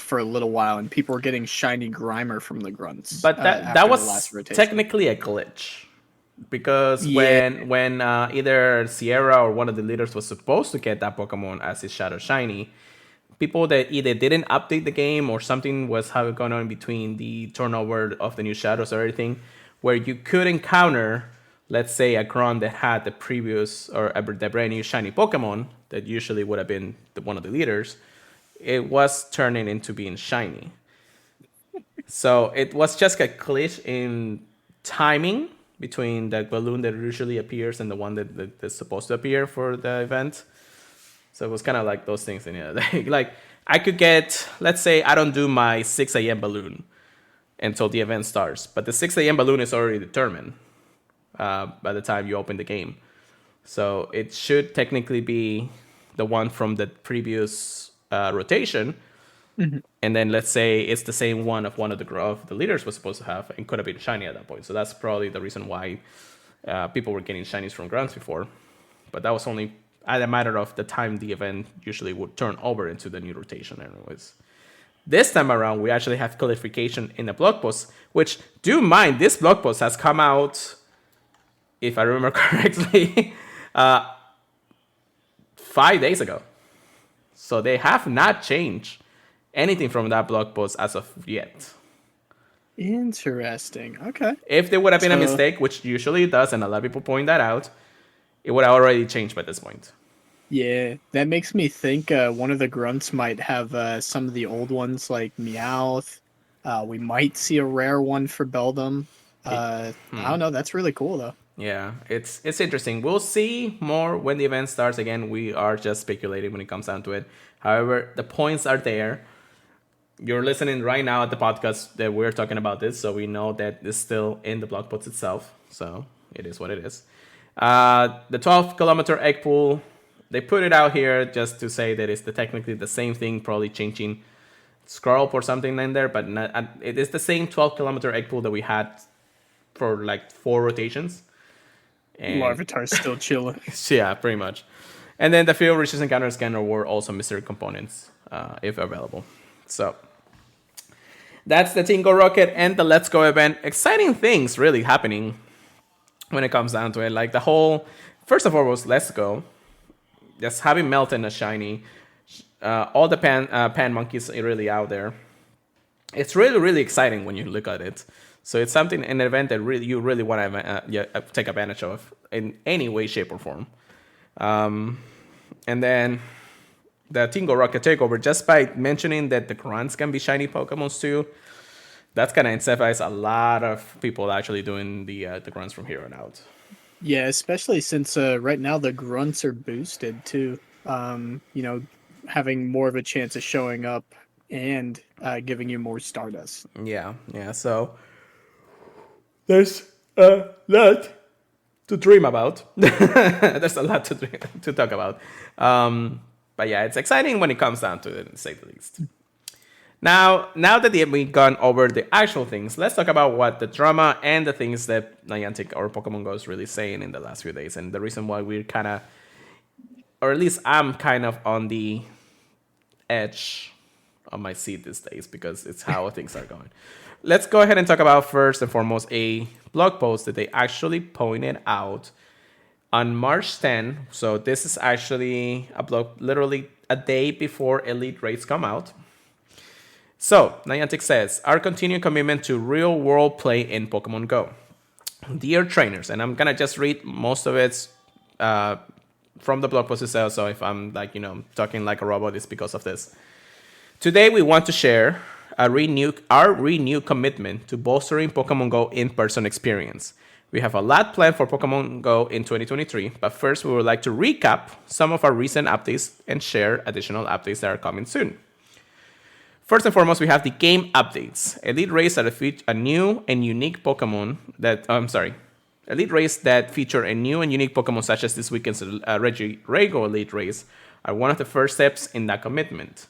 for a little while, and people were getting shiny Grimer from the grunts. But that was technically a glitch. Because when either Sierra or one of the leaders was supposed to get that Pokemon as his Shadow Shiny, people that either didn't update the game or something was going on in between the turnover of the new shadows or everything, where you could encounter, let's say, a Grunt that had the previous or the brand new shiny Pokemon that usually would have been one of the leaders, it was turning into being shiny. So it was just a glitch in timing between the balloon that usually appears and the one that's supposed to appear for the event. So it was kind of like those things. And like I could get, let's say I don't do my 6 a.m. balloon until the event starts, but the 6 a.m. balloon is already determined by the time you open the game. So it should technically be the one from the previous rotation. Mm-hmm. And then let's say it's the same one of the leaders was supposed to have and could have been shiny at that point. So that's probably the reason why people were getting shinies from grunts before. But that was only at a matter of the time the event usually would turn over into the new rotation anyways. This time around, we actually have clarification in the blog post, which, do mind, this blog post has come out, if I remember correctly, 5 days ago. So they have not changed anything from that blog post as of yet. Interesting. Okay. If there would have been a mistake, which usually it does, and a lot of people point that out, it would have already changed by this point. Yeah, that makes me think one of the grunts might have some of the old ones like Meowth. We might see a rare one for Beldum. I don't know. That's really cool, though. Yeah, it's interesting. We'll see more when the event starts. Again, we are just speculating when it comes down to it. However, the points are there. You're listening right now at the podcast that we're talking about this, so we know that it's still in the blog post itself. So it is what it is. The 12-kilometer egg pool, they put it out here just to say that it's technically the same thing, probably changing Scarp or something in there, but it is the same 12-kilometer egg pool that we had for like 4 rotations. And Larvitar's still chilling. Yeah, pretty much. And then the field riches encounter scanner were also mystery components, if available. So that's the Team Go Rocket and the Let's Go event. Exciting things really happening when it comes down to it. Like the whole, first of all, was Let's Go. Just having Melton a shiny. All the pan monkeys are really out there. It's really, really exciting when you look at it. So it's something, an event that you really want to take advantage of in any way, shape, or form. And then the Team Go Rocket takeover, just by mentioning that the grunts can be shiny Pokemons too, that's going to incentivize a lot of people actually doing the grunts from here on out. Yeah, especially since right now the grunts are boosted too. Having more of a chance of showing up and giving you more Stardust. Yeah. So there's a lot to dream about. There's a lot to talk about. But yeah, it's exciting when it comes down to it, to say the least. Now that we've gone over the actual things, let's talk about what the drama and the things that Niantic or Pokemon Go is really saying in the last few days. And the reason why we're kind of, or at least I'm kind of on the edge of my seat these days because it's how things are going. Let's go ahead and talk about first and foremost a blog post that they actually pointed out on March 10. So this is actually a blog literally a day before Elite Rates come out. So Niantic says, our continued commitment to real world play in Pokemon Go. Dear trainers, and I'm going to just read most of it from the blog post itself. So if I'm talking like a robot, it's because of this. Today, we want to share our renewed commitment to bolstering Pokemon Go in-person experience. We have a lot planned for Pokemon Go in 2023, but first we would like to recap some of our recent updates and share additional updates that are coming soon. First and foremost, we have the game updates. Elite Race that feature a new and unique Pokemon Elite Race that feature a new and unique Pokemon such as this weekend's Rego Elite Race are one of the first steps in that commitment.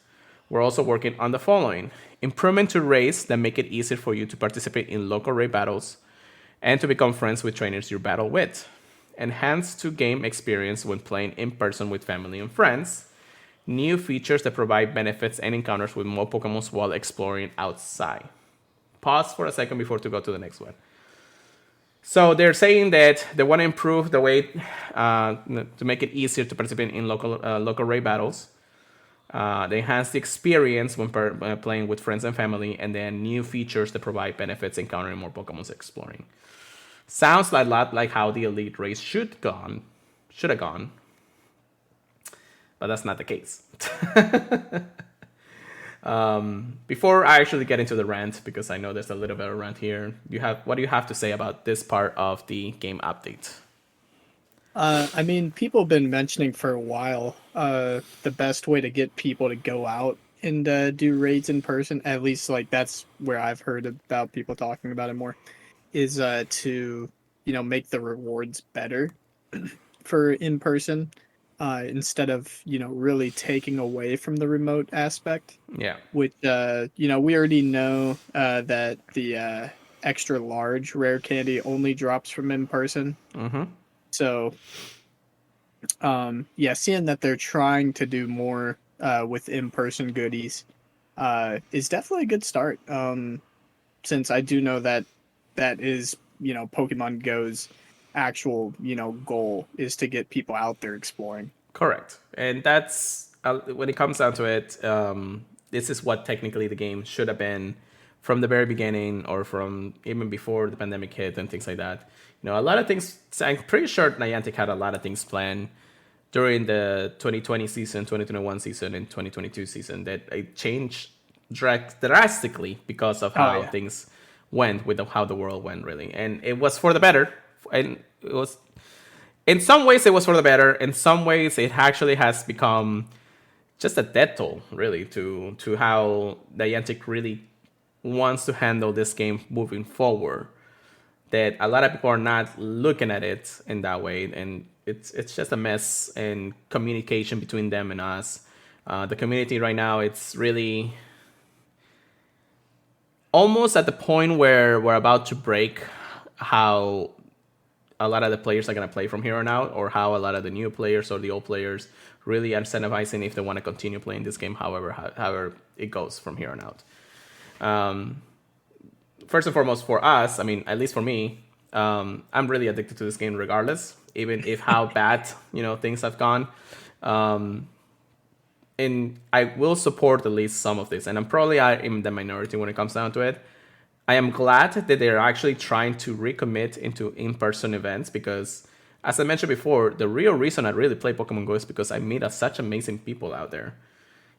We're also working on the following: improvement to race that make it easier for you to participate in local raid battles and to become friends with trainers you battle with. Enhanced to game experience when playing in person with family and friends. New features that provide benefits and encounters with more Pokemon while exploring outside. Pause for a second before to go to the next one. So they're saying that they want to improve the way to make it easier to participate in local raid battles. They enhance the experience when playing with friends and family, and then new features that provide benefits encountering more Pokemon exploring. Sounds like a lot like how the Elite Race should have gone, but that's not the case. Before I actually get into the rant, because I know there's a little bit of rant here, what do you have to say about this part of the game update? I mean, people have been mentioning for a while the best way to get people to go out and do raids in person, at least like that's where I've heard about people talking about it more, is to, make the rewards better for in person instead of, really taking away from the remote aspect. Yeah. Which, we already know that the extra large rare candy only drops from in person. Mm-hmm. So, seeing that they're trying to do more with in-person goodies is definitely a good start. Since I do know that is, Pokemon Go's actual, goal is to get people out there exploring. Correct. And that's, when it comes down to it, this is what technically the game should have been from the very beginning, or from even before the pandemic hit and things like that. A lot of things, I'm pretty sure Niantic had a lot of things planned during the 2020 season, 2021 season, and 2022 season that it changed drastically because of how things went with how the world went, really. And it was for the better. And it was, in some ways, it was for the better. In some ways, it actually has become just a death toll, really, to how Niantic really wants to handle this game moving forward. That a lot of people are not looking at it in that way, and it's just a mess in communication between them and us. The community right now, it's really almost at the point where we're about to break how a lot of the players are going to play from here on out, or how a lot of the new players or the old players really are incentivizing if they want to continue playing this game, however it goes from here on out. First and foremost, for us, I mean, at least for me, I'm really addicted to this game regardless, even if how bad, things have gone. And I will support at least some of this. And I am the minority when it comes down to it. I am glad that they're actually trying to recommit into in-person events, because, as I mentioned before, the real reason I really play Pokemon Go is because I meet such amazing people out there.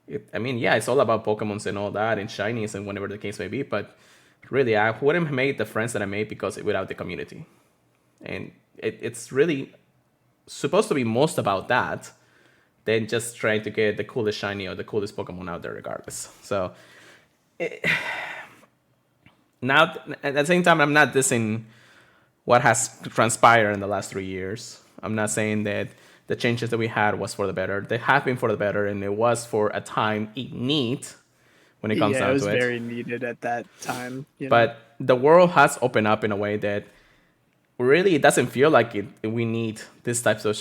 It's all about Pokemons and all that, and shinies and whatever the case may be, but really, I wouldn't have made the friends that I made without the community. And it's really supposed to be most about that than just trying to get the coolest shiny or the coolest Pokemon out there regardless. So, now, at the same time, I'm not dissing what has transpired in the last 3 years. I'm not saying that the changes that we had was for the better. They have been for the better, and it was for a time in need. When it comes down to it, it was very needed at that time. But the world has opened up in a way that really it doesn't feel like we need these types of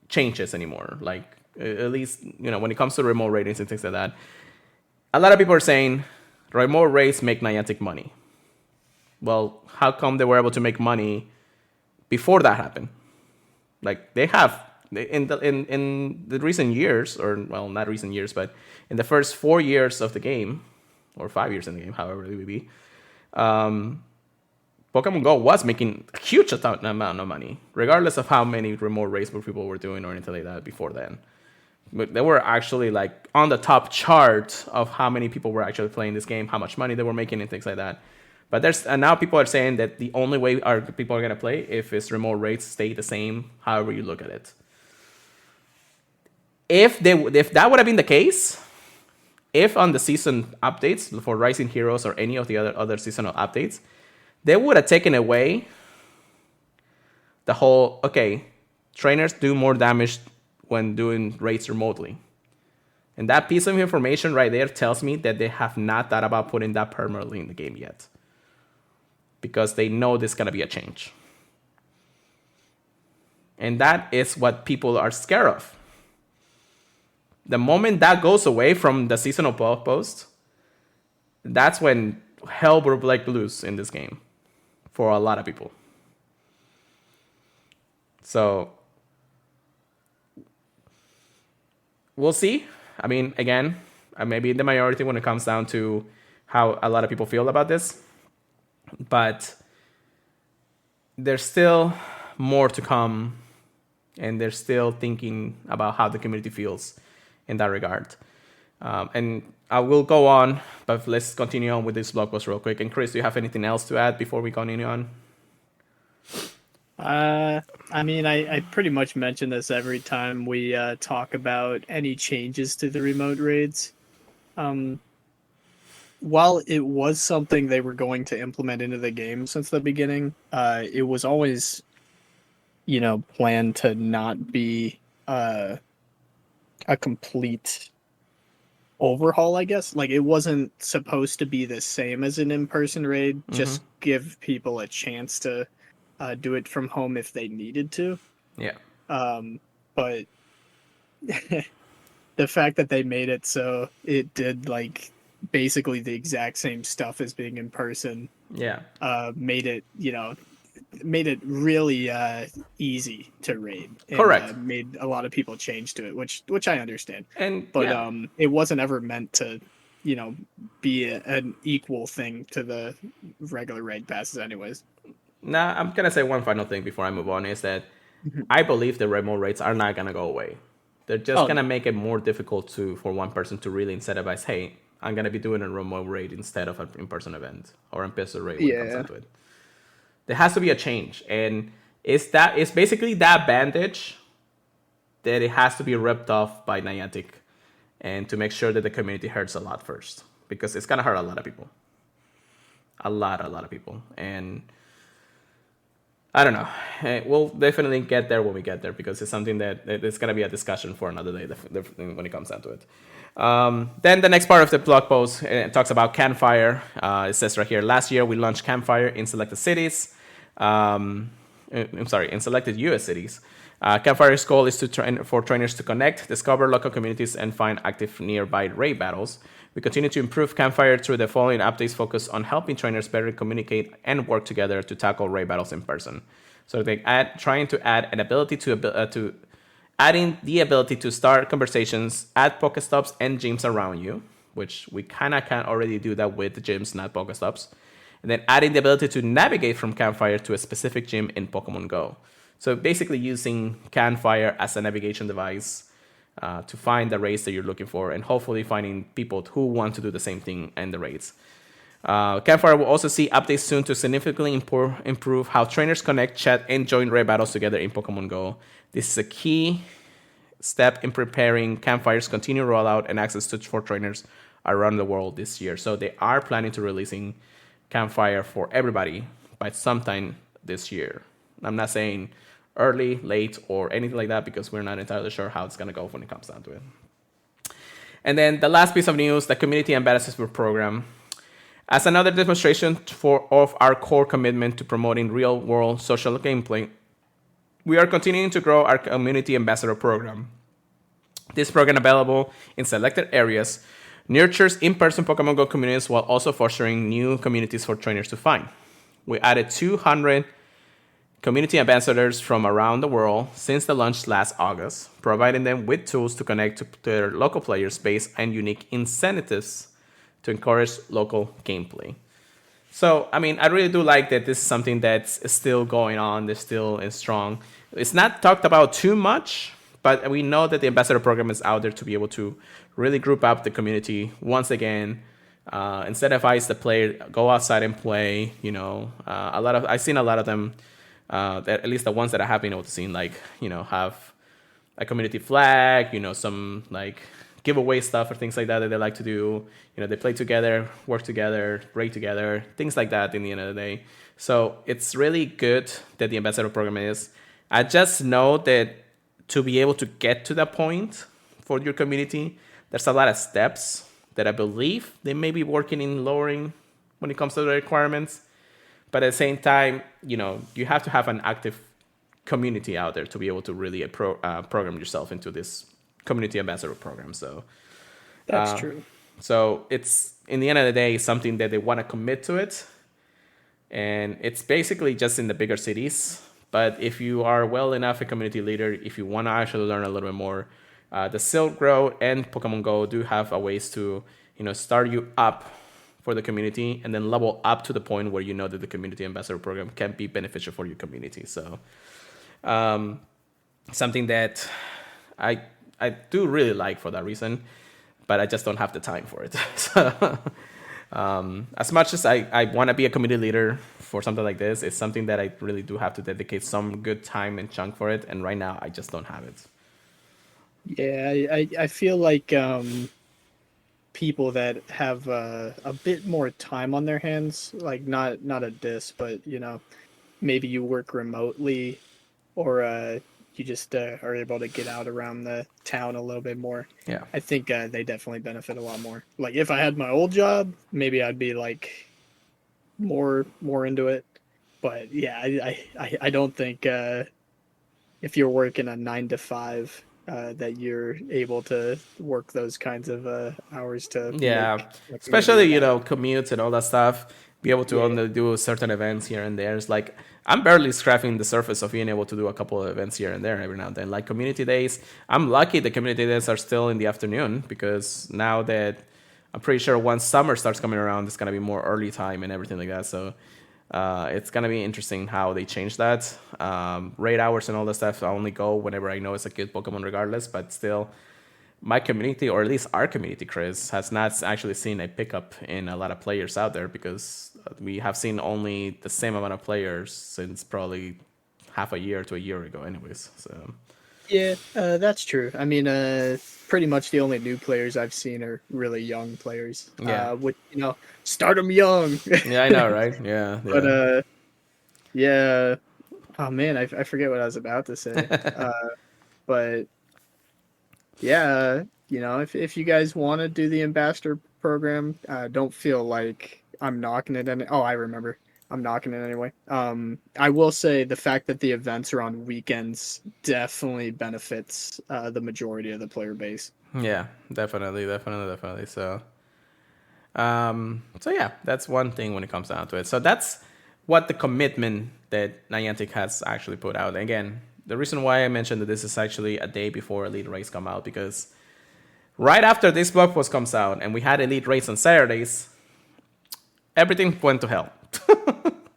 changes anymore. Like, at least, when it comes to remote ratings and things like that, a lot of people are saying remote rates make Niantic money. Well, how come they were able to make money before that happened? Like, they have in the recent years, or, well, not recent years, but in the first 4 years of the game, or 5 years in the game, however it would be, Pokemon Go was making a huge amount of money, regardless of how many remote race people were doing or anything like that before then. But they were actually like on the top chart of how many people were actually playing this game, how much money they were making, and things like that. But now people are saying that the only way people are gonna play if its remote rates stay the same, however you look at it. If that would have been the case, if on the season updates for Rising Heroes or any of the other seasonal updates, they would have taken away the whole, okay, trainers do more damage when doing raids remotely. And that piece of information right there tells me that they have not thought about putting that permanently in the game yet. Because they know there's going to be a change. And that is what people are scared of. The moment that goes away from the seasonal post, that's when hell will break loose in this game for a lot of people. So we'll see. I mean, again, I may be in the minority when it comes down to how a lot of people feel about this. But there's still more to come. And they're still thinking about how the community feels in that regard. And I will go on, but let's continue on with this blog post real quick. And Chris, do you have anything else to add before we continue on? I mean, I pretty much mention this every time we talk about any changes to the remote raids. While it was something they were going to implement into the game since the beginning, it was always, planned to not be a complete overhaul, I guess. Like, it wasn't supposed to be the same as an in-person raid, just give people a chance to do it from home if they needed to. Yeah. But the fact that they made it so it did like basically the exact same stuff as being in person. Yeah. Made it really easy to raid. And, correct. Made a lot of people change to it, which I understand. But it wasn't ever meant to, be an equal thing to the regular raid passes, anyways. Nah, I'm gonna say one final thing before I move on is that I believe the remote rates are not gonna go away. They're just gonna make it more difficult for one person to really incentivize. Hey, I'm gonna be doing a remote raid instead of an in-person event or an in-person raid when it comes down to it. There has to be a change, and it's basically that bandage that it has to be ripped off by Niantic, and to make sure that the community hurts a lot first, because it's gonna hurt a lot of people, a lot of people, and I don't know. We'll definitely get there when we get there, because it's something that it's gonna be a discussion for another day when it comes down to it. Then the next part of the blog post talks about Campfire. It says right here, last year we launched Campfire in selected cities. In selected US cities. Campfire's goal is for trainers to connect, discover local communities, and find active nearby raid battles. We continue to improve Campfire through the following updates focused on helping trainers better communicate and work together to tackle raid battles in person. So they trying to add an ability to adding the ability to start conversations at Pokestops and gyms around you, which we kind of can already do that with the gyms, not Pokestops. And then adding the ability to navigate from Campfire to a specific gym in Pokemon Go. So basically using Campfire as a navigation device to find the raids that you're looking for, and hopefully finding people who want to do the same thing in the raids. Campfire will also see updates soon to significantly improve how trainers connect, chat, and join raid battles together in Pokemon Go. This is a key step in preparing Campfire's continued rollout and access for trainers around the world this year. So they are planning to releasing Campfire for everybody by sometime this year. I'm not saying early, late, or anything like that, because we're not entirely sure how it's going to go when it comes down to it. And then the last piece of news, the Community Ambassador Program. As another demonstration of our core commitment to promoting real-world social gameplay, we are continuing to grow our Community Ambassador Program. This program, available in selected areas, nurtures in-person Pokemon Go communities while also fostering new communities for trainers to find. We added 200 community ambassadors from around the world since the launch last August, providing them with tools to connect to their local player base and unique incentives to encourage local gameplay. So, I mean, I really do like that this is something that's still going on, that still is strong. It's not talked about too much, But we know that the ambassador program is out there to be able to really group up the community once again. Incentivize the player, go outside and play. I've seen a lot of them. That at least the ones that I have been able to see, like have a community flag. Some like giveaway stuff or things like that they like to do. They play together, work together, raid together, things like that. In the end of the day, so it's really good that the ambassador program is. I just know that to be able to get to that point for your community, there's a lot of steps that I believe they may be working in lowering when it comes to the requirements. But at the same time, you have to have an active community out there to be able to really program yourself into this community ambassador program. So that's true. So it's, in the end of the day, something that they want to commit to it. And it's basically just in the bigger cities. But if you are well enough a community leader, if you want to actually learn a little bit more, the Silk Road and Pokemon Go do have a ways to, start you up for the community and then level up to the point where that the community ambassador program can be beneficial for your community. So something that I do really like for that reason, but I just don't have the time for it. So as much as I want to be a community leader for something like this, it's something that I really do have to dedicate some good time and chunk for it. And right now I just don't have it. Yeah, I feel like people that have a bit more time on their hands, like not a diss, but maybe you work remotely, or you just are able to get out around the town a little bit more. Yeah, I think they definitely benefit a lot more. Like if I had my old job, maybe I'd be like more into it. But yeah, I don't think if you're working a 9 to 5. That you're able to work those kinds of hours to especially commutes and all that stuff, be able to only do certain events here and there. It's like I'm barely scratching the surface of being able to do a couple of events here and there every now and then. Like community days, I'm lucky the community days are still in the afternoon, because now that I'm pretty sure once summer starts coming around, it's gonna be more early time and everything like that. So it's going to be interesting how they change that. Raid hours and all that stuff, I only go whenever I know it's a good Pokemon regardless. But still, my community, or at least our community, Chris, has not actually seen a pickup in a lot of players out there, because we have seen only the same amount of players since probably half a year to a year ago anyways. So yeah, that's true. I mean, pretty much the only new players I've seen are really young players. Yeah. With start them young. Yeah, I know, right? Yeah. But yeah. Oh man, I forget what I was about to say. But yeah, if you guys want to do the ambassador program, don't feel like I'm knocking it. Oh, I remember. I'm knocking it anyway. I will say the fact that the events are on weekends definitely benefits the majority of the player base. Yeah, definitely. So, so yeah, that's one thing when it comes down to it. So that's what the commitment that Niantic has actually put out. Again, the reason why I mentioned that this is actually a day before Elite Race come out, because right after this blog post comes out and we had Elite Race on Saturdays, everything went to hell.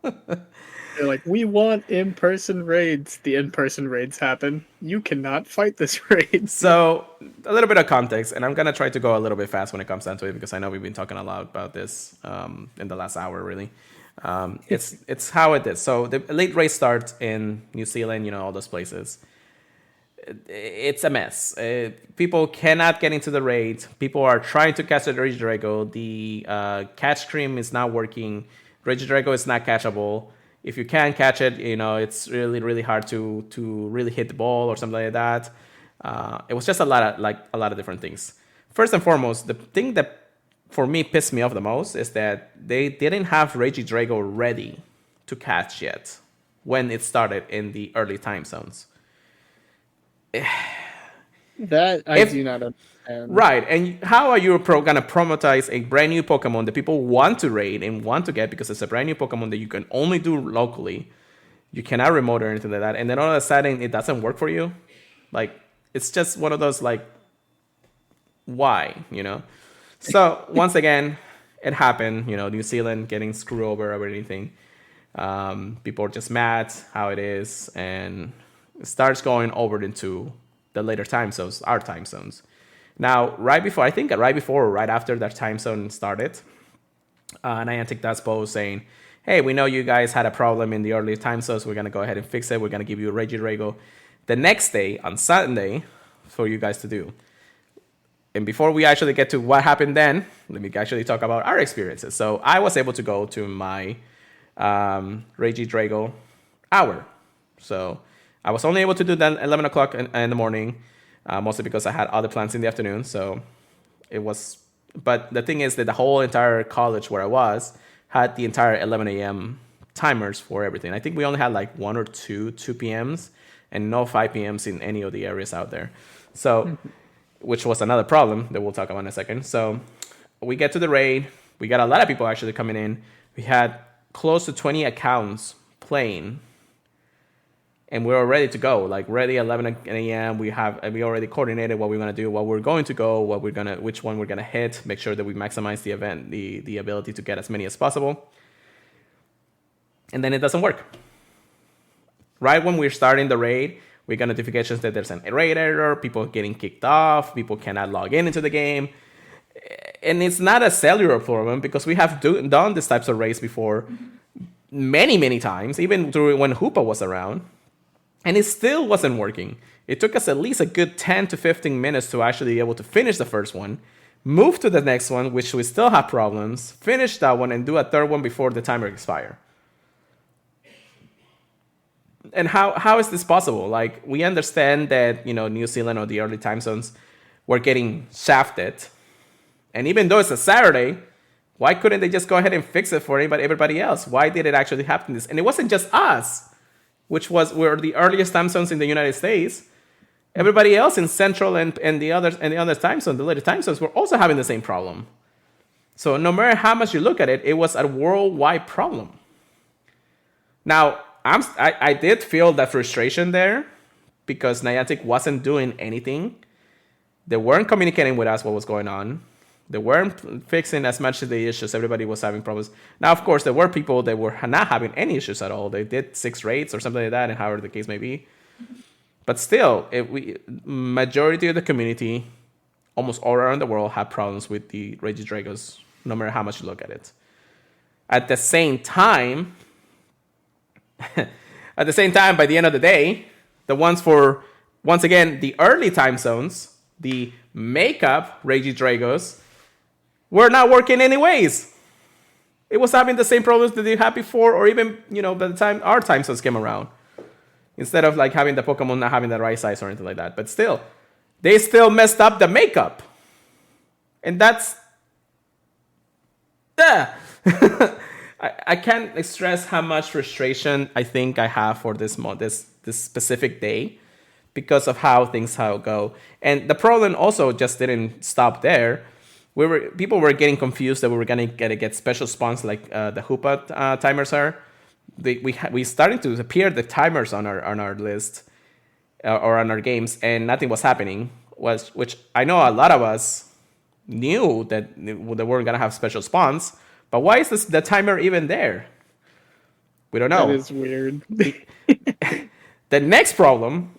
They're like, we want in-person raids. The in-person raids happen. You cannot fight this raid. So a little bit of context, and I'm going to try to go a little bit fast when it comes down to it, because I know we've been talking a lot about this in the last hour, really. It's how it is. So the Elite Race starts in New Zealand, all those places. It's a mess. People cannot get into the raid. People are trying to catch the Regidrago. The catch stream is not working. Regidrago is not catchable. If you can catch it, it's really, really hard to really hit the ball or something like that. It was just a lot of different things. First and foremost, the thing that for me pissed me off the most is that they didn't have Regidrago ready to catch yet when it started in the early time zones. That I do not understand. Right, and how are you going to promoteize a brand new Pokemon that people want to raid and want to get because it's a brand new Pokemon that you can only do locally? You cannot remote or anything like that, and then all of a sudden it doesn't work for you. Like, it's just one of those, like, why, So once again, it happened. New Zealand getting screwed over or anything. People are just mad how it is, and it starts going over into the later time zones, our time zones. Now, right before or right after that time zone started, Niantic does post saying, hey, we know you guys had a problem in the early time zones. We're going to go ahead and fix it. We're going to give you a Regidrago the next day, on Sunday, for you guys to do. And before we actually get to what happened then, let me actually talk about our experiences. So I was able to go to my Regidrago hour. So I was only able to do that at 11 o'clock in the morning, mostly because I had other plans in the afternoon. So it was... But the thing is that the whole entire college where I was had the entire 11 a.m. timers for everything. I think we only had like 1 or 2 p.m.s and no 5 p.m.s in any of the areas out there. So, which was another problem that we'll talk about in a second. So we get to the raid. We got a lot of people actually coming in. We had close to 20 accounts playing. And we were ready to go, like ready 11 a.m. We already coordinated what we're gonna do, what we're going to go, which one we're gonna hit. Make sure that we maximize the event, the ability to get as many as possible. And then it doesn't work. Right when we're starting the raid, we got notifications that there's an raid error, people getting kicked off, people cannot log into the game, and it's not a cellular problem because we have done these types of raids before, many times, even during when Hoopa was around. And it still wasn't working. It took us at least a good 10 to 15 minutes to actually be able to finish the first one, move to the next one, which we still have problems, finish that one, and do a third one before the timer expires. And how is this possible? Like, we understand that, New Zealand or the early time zones were getting shafted. And even though it's a Saturday, why couldn't they just go ahead and fix it for everybody else? Why did it actually happen this? And it wasn't just us, which were the earliest time zones in the United States. Everybody else in Central and the other time zones, the later time zones, were also having the same problem. So no matter how much you look at it, it was a worldwide problem. Now, I did feel that frustration there because Niantic wasn't doing anything. They weren't communicating with us what was going on. They weren't fixing as much of the issues. Everybody was having problems. Now, of course, there were people that were not having any issues at all. They did 6 raids or something like that, and however the case may be. But still, majority of the community, almost all around the world, have problems with the Regidragos, no matter how much you look at it. At the same time, by the end of the day, the ones for, once again, the early time zones, the makeup Regidragos, were not working anyways. It was having the same problems that they had before, or even, by the time our time zones came around. Instead of like having the Pokemon not having the right size or anything like that. But still, they still messed up the makeup. And that's... I can't stress how much frustration I think I have for this specific day because of how things go. And the problem also just didn't stop there. People were getting confused that we were gonna get special spawns like the Hoopa timers are. We started to appear the timers on our list or on our games, and nothing was happening. Which I know a lot of us knew that they weren't gonna have special spawns. But why is the timer even there? We don't know. That is weird. The next problem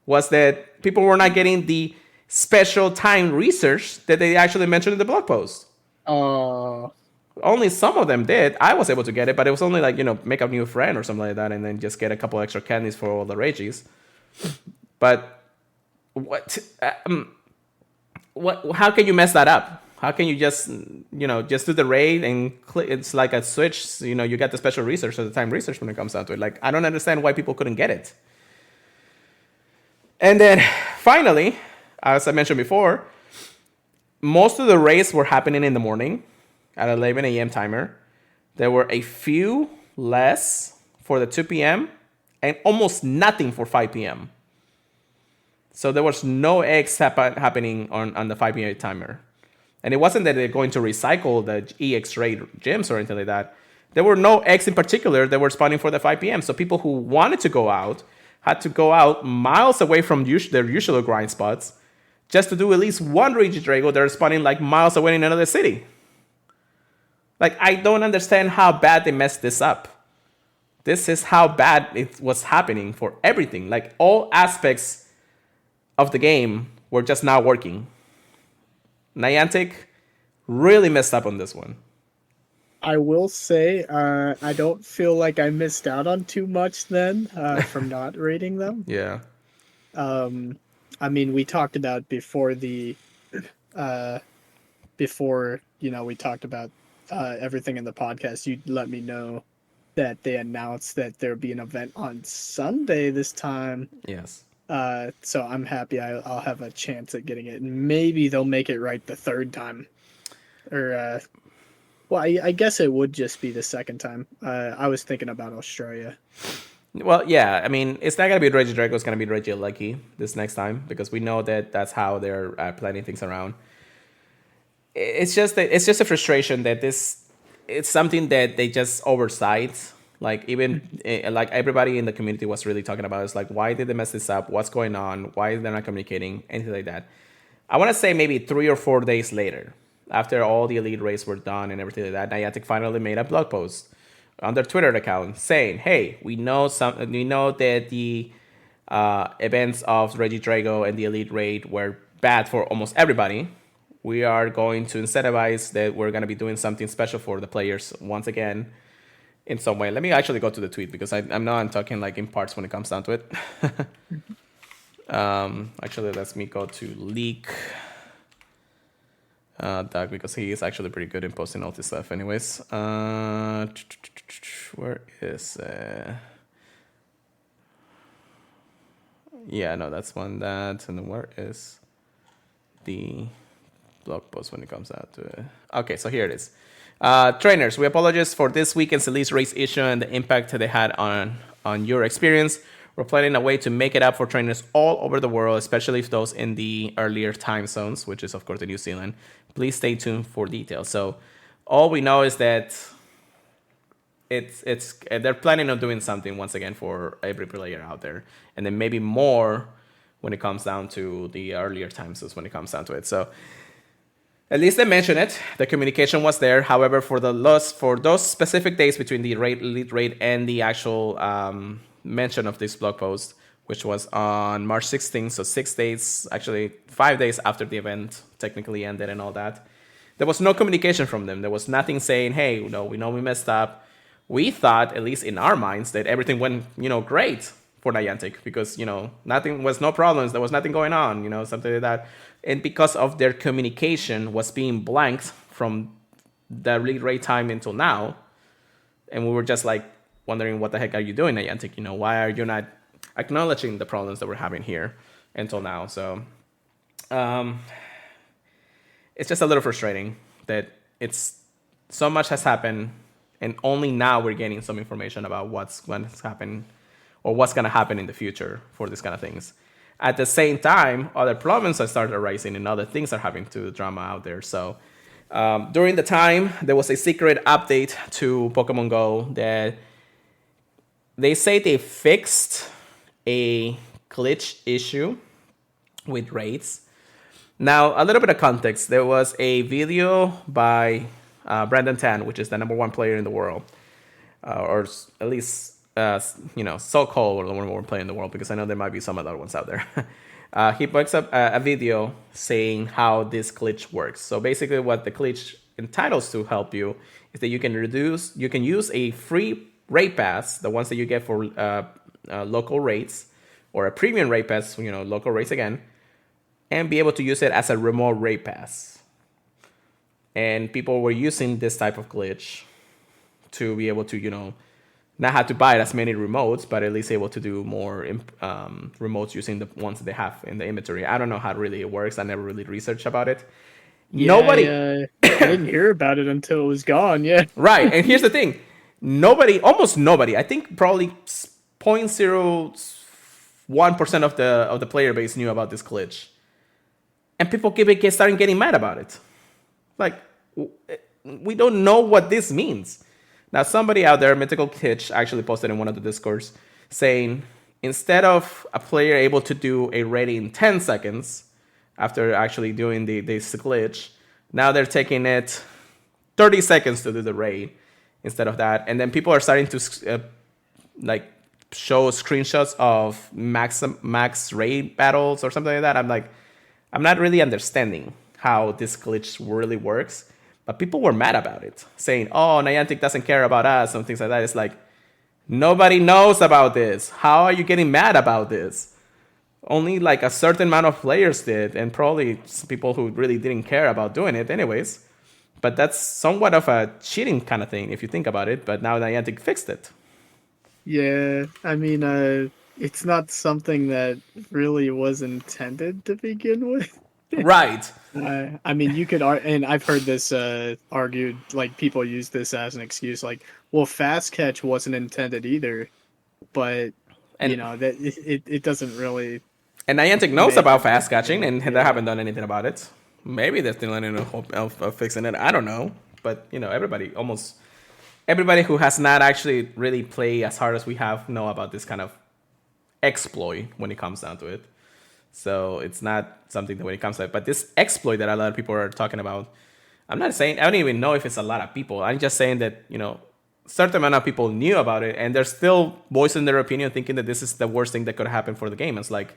was that people were not getting the special time research that they actually mentioned in the blog post. Only some of them did. I was able to get it, but it was only like, make a new friend or something like that, and then just get a couple extra candies for all the Regis. But how can you mess that up? How can you just do the raid and click? It's like a switch. You get the special research or the time research when it comes down to it. Like, I don't understand why people couldn't get it. And then finally, as I mentioned before, most of the raids were happening in the morning at 11 a.m. timer. There were a few less for the 2 p.m. and almost nothing for 5 p.m. So there was no eggs happening on the 5 p.m. timer. And it wasn't that they're going to recycle the EX raid gyms or anything like that. There were no eggs in particular that were spawning for the 5 p.m. So people who wanted to go out had to go out miles away from their usual grind spots just to do at least one Regidrago. They're spawning like miles away in another city. Like, I don't understand how bad they messed this up. This is how bad it was happening for everything. Like, all aspects of the game were just not working. Niantic really messed up on this one. I will say, I don't feel like I missed out on too much then from not rating them. Yeah. I mean, we talked about before uh, before we talked about everything in the podcast. You let me know that they announced that there'll be an event on Sunday this time. Yes. So I'm happy I'll have a chance at getting it, and maybe they'll make it right the third time, or well, I guess it would just be the second time. I was thinking about Australia. Well, yeah. I mean, it's not gonna be Regidrago. It's gonna be Regieleki this next time because we know that that's how they're planning things around. It's just a frustration that it's something that they just oversight. Like even like everybody in the community was really talking about. It's like, why did they mess this up? What's going on? Why they're not communicating? Anything like that. I want to say maybe 3 or 4 days later, after all the elite raids were done and everything like that, Niantic finally made a blog post on their Twitter account saying, "Hey, we know that the events of Regidrago and the elite raid were bad for almost everybody. We are going to incentivize that we're going to be doing something special for the players once again in some way." Let me actually go to the tweet because I'm not talking like in parts when it comes down to it. Actually, let me go to leak Doug because he is actually pretty good in posting all this stuff. Anyways, where is? Yeah, no, that's one that, and then where is the blog post when it comes out to it? Okay, so here it is. Trainers, we apologize for this weekend's Elite Race issue and the impact they had on your experience. We're planning a way to make it up for trainers all over the world, especially those in the earlier time zones, which is, of course, the New Zealand. Please stay tuned for details. So all we know is that they're planning on doing something once again for every player out there. And then maybe more when it comes down to the earlier time zones when it comes down to it. So at least they mentioned it. The communication was there. However, for those specific days between the elite raid and the actual mention of this blog post, which was on March 16th, so 6 days, actually 5 days after the event technically ended and all that, there was no communication from them. There was nothing saying, "Hey, we know we messed up." We thought, at least in our minds, that everything went, great for Niantic because, nothing was no problems. There was nothing going on, something like that. And because of their communication was being blanked from the elite raid time until now, and we were just like wondering, what the heck are you doing, Niantic? Why are you not acknowledging the problems that we're having here until now? So it's just a little frustrating that it's so much has happened, and only now we're getting some information about what's going to happen or what's going to happen in the future for these kind of things. At the same time, other problems have started arising and other things are having to drama out there. So during the time, there was a secret update to Pokemon Go that they say they fixed a glitch issue with raids. Now, a little bit of context. There was a video by Brandon Tan, which is the #1 player in the world, or at least so-called the #1 player in the world, because I know there might be some other ones out there. He puts up a video saying how this glitch works. So basically, what the glitch entitles to help you is that you can use a free raid pass, the ones that you get for local raids, or a premium raid pass, local raids again, and be able to use it as a remote raid pass. And people were using this type of glitch to be able to, not have to buy as many remotes, but at least able to do more remotes using the ones that they have in the inventory. I don't know how really it works. I never really researched about it. Yeah, Nobody... I didn't hear about it until it was gone. Yeah. Right. And here's the thing. Almost nobody, I think probably 0.01% of the player base knew about this glitch. And people starting getting mad about it. Like, we don't know what this means. Now, somebody out there, Mythical Kitch, actually posted in one of the Discords saying, instead of a player able to do a raid in 10 seconds after actually doing this glitch, now they're taking it 30 seconds to do the raid instead of that. And then people are starting to show screenshots of max raid battles or something like that. I'm like, I'm not really understanding how this glitch really works. But people were mad about it, saying, "Oh, Niantic doesn't care about us," and things like that. It's like nobody knows about this. How are you getting mad about this? Only like a certain amount of players did, and probably people who really didn't care about doing it, anyways. But that's somewhat of a cheating kind of thing if you think about it. But now Niantic fixed it. Yeah, I mean, it's not something that really was intended to begin with. Right. I mean, you could, and I've heard this argued, like people use this as an excuse, like, well, fast catch wasn't intended either, but you And know that it doesn't really and Niantic knows make a about big fast catching, deal. and they Yeah, haven't done anything about it. Maybe they're still in hope of fixing it. I don't know. But almost everybody who has not actually really played as hard as we have know about this kind of exploit when it comes down to it. So it's not something that when it comes to it. But this exploit that a lot of people are talking about, I'm not saying, I don't even know if it's a lot of people. I'm just saying that, certain amount of people knew about it and they're still voicing their opinion thinking that this is the worst thing that could happen for the game. It's like,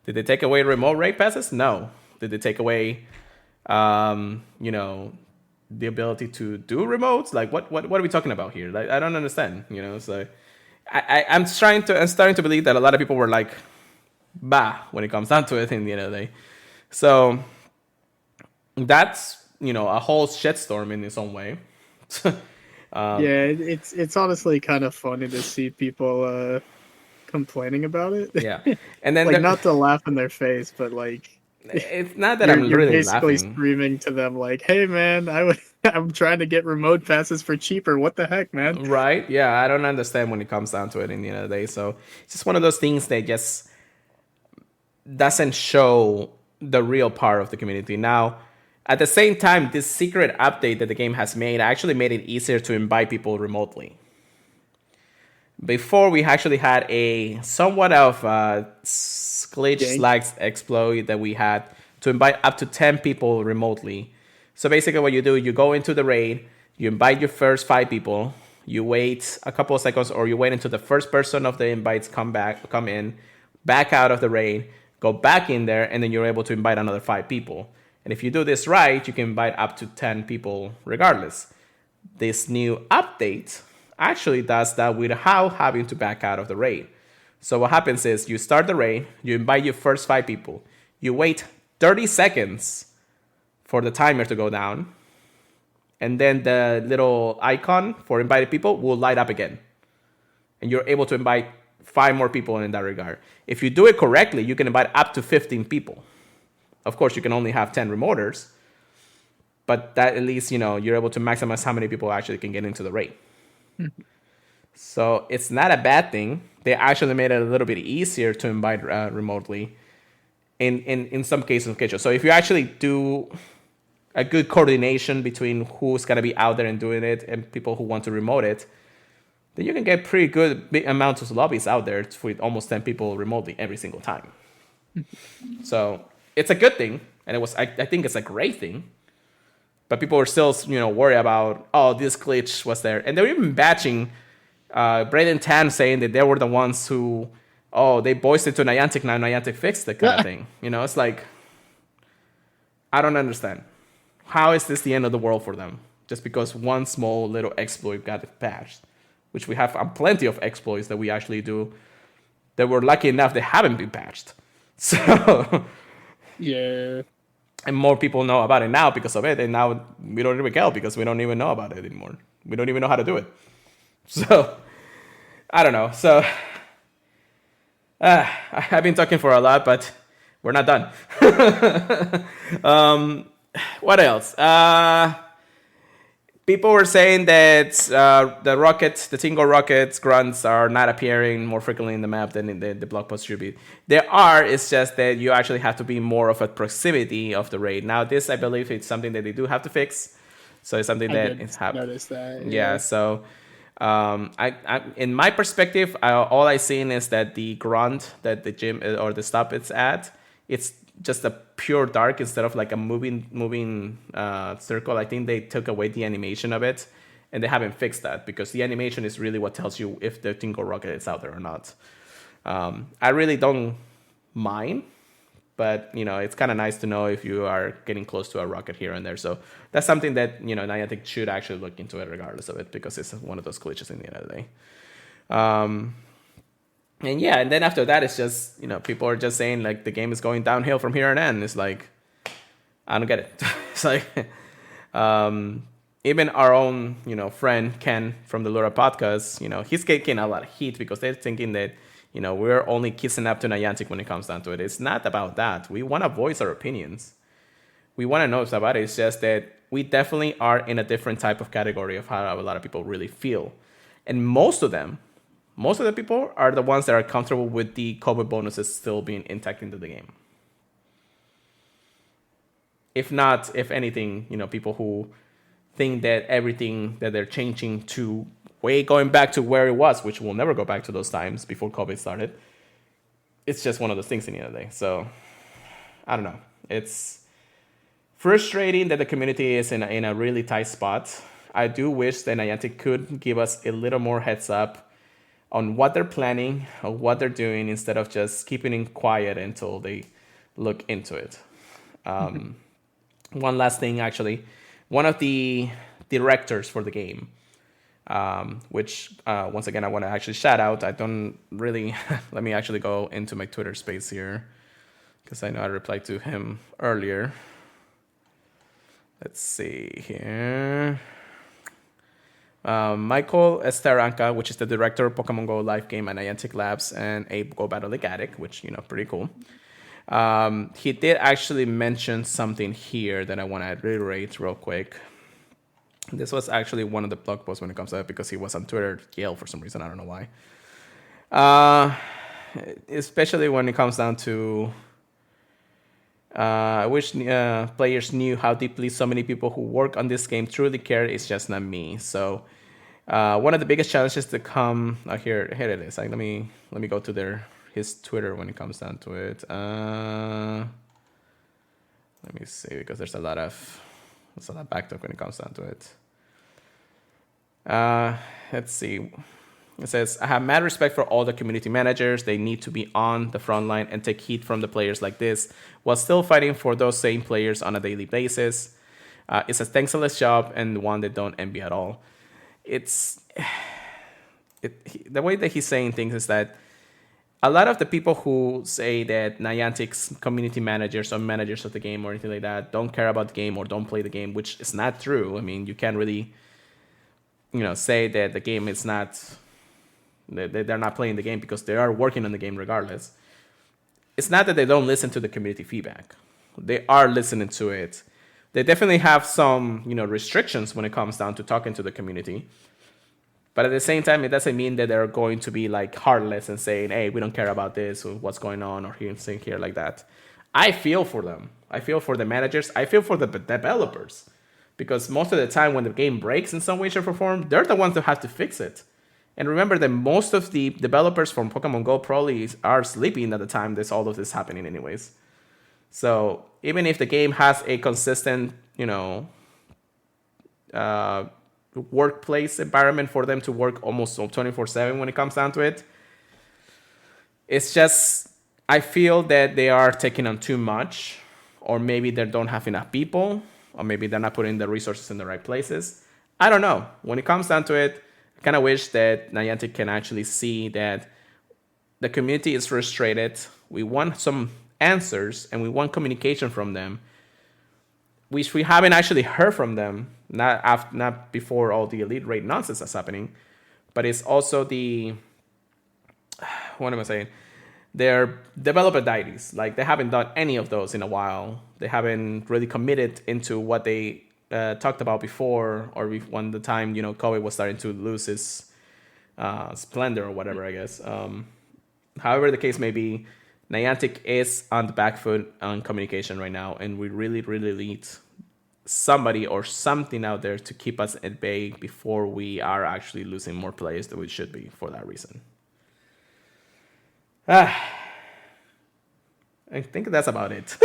did they take away remote raid passes? No. Did they take away, the ability to do remotes? Like, what are we talking about here? Like, I don't understand, so I'm starting to believe that a lot of people were like, bah, when it comes down to it in the end of the day. So that's, a whole shitstorm in its own way. yeah, it's honestly kind of funny to see people complaining about it. Yeah. And then Like, not to laugh in their face, but like it's not that I'm you're really basically laughing. screaming to them like, "Hey man, I'm trying to get remote passes for cheaper. What the heck, man?" Right? Yeah, I don't understand when it comes down to it in the end of the day. So it's just one of those things that just doesn't show the real part of the community. Now, at the same time, this secret update that the game has made actually made it easier to invite people remotely. Before, we actually had a somewhat of a glitch Gank. slash exploit that we had to invite up to 10 people remotely. So basically what you do, you go into the raid, you invite your first 5 people, you wait a couple of seconds or you wait until the first person of the invites come in, back out of the raid, go back in there, and then you're able to invite another 5 people. And if you do this right, you can invite up to 10 people regardless. This new update actually does that without having to back out of the raid. So what happens is you start the raid, you invite your first 5 people, you wait 30 seconds for the timer to go down, and then the little icon for invited people will light up again. And you're able to invite 5 more people in that regard. If you do it correctly, you can invite up to 15 people. Of course, you can only have 10 remoters, but that at least, you're able to maximize how many people actually can get into the raid. So it's not a bad thing. They actually made it a little bit easier to invite remotely in some cases. So if you actually do a good coordination between who's going to be out there and doing it and people who want to remote it, then you can get pretty good big amounts of lobbies out there with almost 10 people remotely every single time. So it's a good thing, and I think it's a great thing. But people were still, worried about, this glitch was there. And they were even batching Braden Tan saying that they were the ones who, they voiced it to Niantic, now Niantic fixed it kind of thing. It's like, I don't understand. How is this the end of the world for them? Just because one small little exploit got patched, which we have plenty of exploits that we actually do that we're lucky enough they haven't been patched. So, Yeah. and more people know about it now because of it, and now we don't even care because we don't even know about it anymore. We don't even know how to do it. So, I don't know. So, I've been talking for a lot, but we're not done. What else? People were saying that the Tingle rockets grunts are not appearing more frequently in the map than in the blog post should be. There are, it's just that you actually have to be more of a proximity of the raid. Now, this, I believe, it's something that they do have to fix. So it's something that is happening. Notice that. Yeah, so I in my perspective, all I seen is that the grunt that the gym or the stop it's at, it's just a pure dark instead of like a moving circle. I think they took away the animation of it, and they haven't fixed that because the animation is really what tells you if the Tingle Rocket is out there or not. I really don't mind, but it's kind of nice to know if you are getting close to a rocket here and there. So that's something that Niantic should actually look into it regardless of it, because it's one of those glitches in the end of the day. And then after that, it's just people are just saying like the game is going downhill from here on in. It's like, I don't get it. It's like even our own friend Ken from the Lura podcast, he's getting a lot of heat because they're thinking that we're only kissing up to Niantic when it comes down to it. It's not about that. We want to voice our opinions. We want to know about it. It's just that we definitely are in a different type of category of how a lot of people really feel. And most of the people are the ones that are comfortable with the COVID bonuses still being intact into the game. If not, if anything, people who think that everything that they're changing to going back to where it was, which will never go back to those times before COVID started. It's just one of those things in the end of the day. So, I don't know. It's frustrating that the community is in a really tight spot. I do wish that Niantic could give us a little more heads up on what they're planning or what they're doing instead of just keeping it quiet until they look into it. One last thing, actually. One of the directors for the game, which once again I want to actually shout out. I don't really let me actually go into my Twitter space here because I know I replied to him earlier. Let's see here. Michael Esteranca, which is the director of Pokemon Go live game at Niantic Labs and a Go Battle League addict, which pretty cool. He did actually mention something here that I want to reiterate real quick. This was actually one of the blog posts when it comes to it because he was on Twitter Yale for some reason. I don't know why. Especially when it comes down to I wish players knew how deeply so many people who work on this game truly care. It's just not me. So one of the biggest challenges to come here it is. Like, let me go to his Twitter when it comes down to it. Let me see, because there's a lot of backtalk when it comes down to it. Let's see. It says, I have mad respect for all the community managers. They need to be on the front line and take heat from the players like this while still fighting for those same players on a daily basis. It's a thankless job and one they don't envy at all. The way that he's saying things is that a lot of the people who say that Niantic's community managers or managers of the game or anything like that don't care about the game or don't play the game, which is not true. I mean, you can't really, say that the game is not, they're not playing the game because they are working on the game regardless. It's not that they don't listen to the community feedback. They are listening to it. They definitely have some, restrictions when it comes down to talking to the community. But at the same time, it doesn't mean that they're going to be like heartless and saying, hey, we don't care about this or what's going on or things here like that. I feel for them. I feel for the managers. I feel for the developers. Because most of the time when the game breaks in some way, shape, or form, they're the ones that have to fix it. And remember that most of the developers from Pokemon Go probably are sleeping at the time there's all of this happening anyways. So even if the game has a consistent, workplace environment for them to work almost 24/7 when it comes down to it, it's just, I feel that they are taking on too much, or maybe they don't have enough people, or maybe they're not putting the resources in the right places. I don't know. When it comes down to it, I kind of wish that Niantic can actually see that the community is frustrated. We want some answers and we want communication from them, which we haven't actually heard from them, not before all the elite rate nonsense that's happening, but it's also what am I saying? Their developer deities. Like, they haven't done any of those in a while. They haven't really committed into what they talked about before, or when the time, Koei was starting to lose his splendor or whatever, I guess. However the case may be, Niantic is on the back foot on communication right now, and we really, really need somebody or something out there to keep us at bay before we are actually losing more players than we should be for that reason. I think that's about it.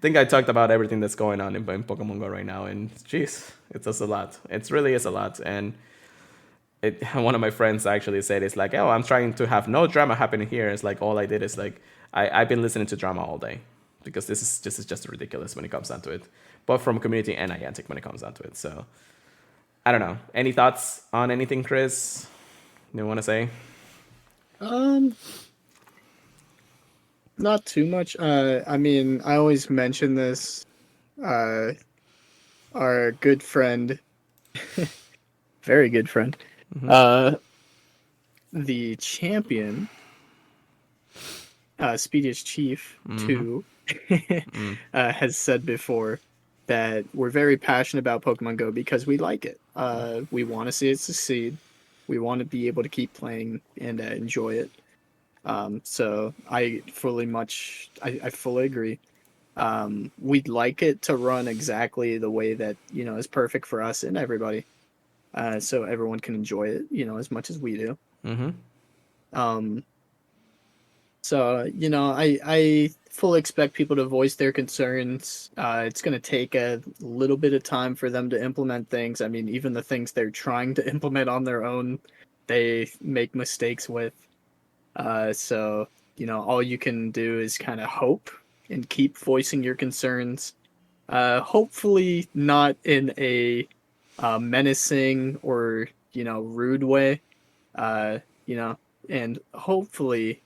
think I talked about everything that's going on in Pokemon Go right now, and jeez, it's just a lot. It really is a lot, and one of my friends actually said it's like, oh, I'm trying to have no drama happening here. It's like all I did is like I've been listening to drama all day because this is just ridiculous when it comes down to it, both from community and Niantic when it comes down to it. So I don't know. Any thoughts on anything, Chris? You want to say? Not too much. I mean, I always mention this. Our good friend, very good friend, the champion, Speediest Chief 2, has said before that we're very passionate about Pokemon Go because we like it. We want to see it succeed. We want to be able to keep playing and enjoy it. So I fully agree. We'd like it to run exactly the way that, is perfect for us and everybody. So everyone can enjoy it, as much as we do. So, I fully expect people to voice their concerns. It's going to take a little bit of time for them to implement things. I mean, even the things they're trying to implement on their own, they make mistakes with. So, all you can do is kind of hope and keep voicing your concerns. Hopefully not in a menacing or, rude way. And hopefully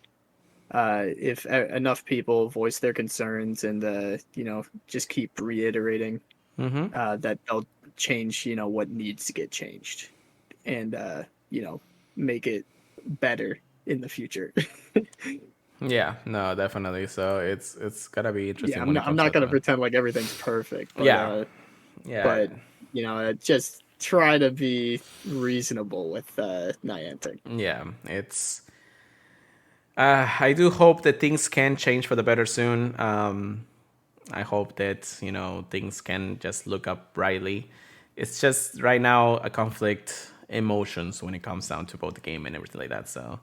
if enough people voice their concerns and, just keep reiterating that they'll change, what needs to get changed and, make it better in the future. Yeah, no, definitely. So it's gotta be interesting Yeah, when it I'm comes not out to gonna that. pretend like everything's perfect, but Yeah, but just try to be reasonable with Niantic. yeah. It's. I do hope that things can change for the better soon. I hope that things can just look up brightly. It's just right now a conflict emotions when it comes down to both the game and everything like that. So.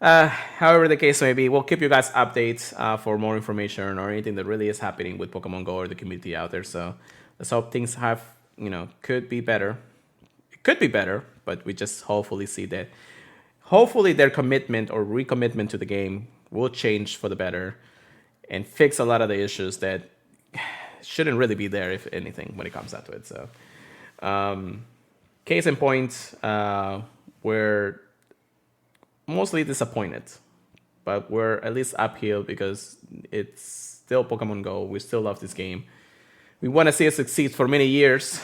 However the case may be, we'll keep you guys updates for more information or anything that really is happening with Pokemon Go or the community out there. So let's hope things could be better. It could be better, but we just hopefully see that. Hopefully their commitment or recommitment to the game will change for the better and fix a lot of the issues that shouldn't really be there, if anything, when it comes down to it. So, case in point, we're mostly disappointed, but we're at least uphill because it's still Pokemon Go. We still love this game. We want to see it succeed for many years,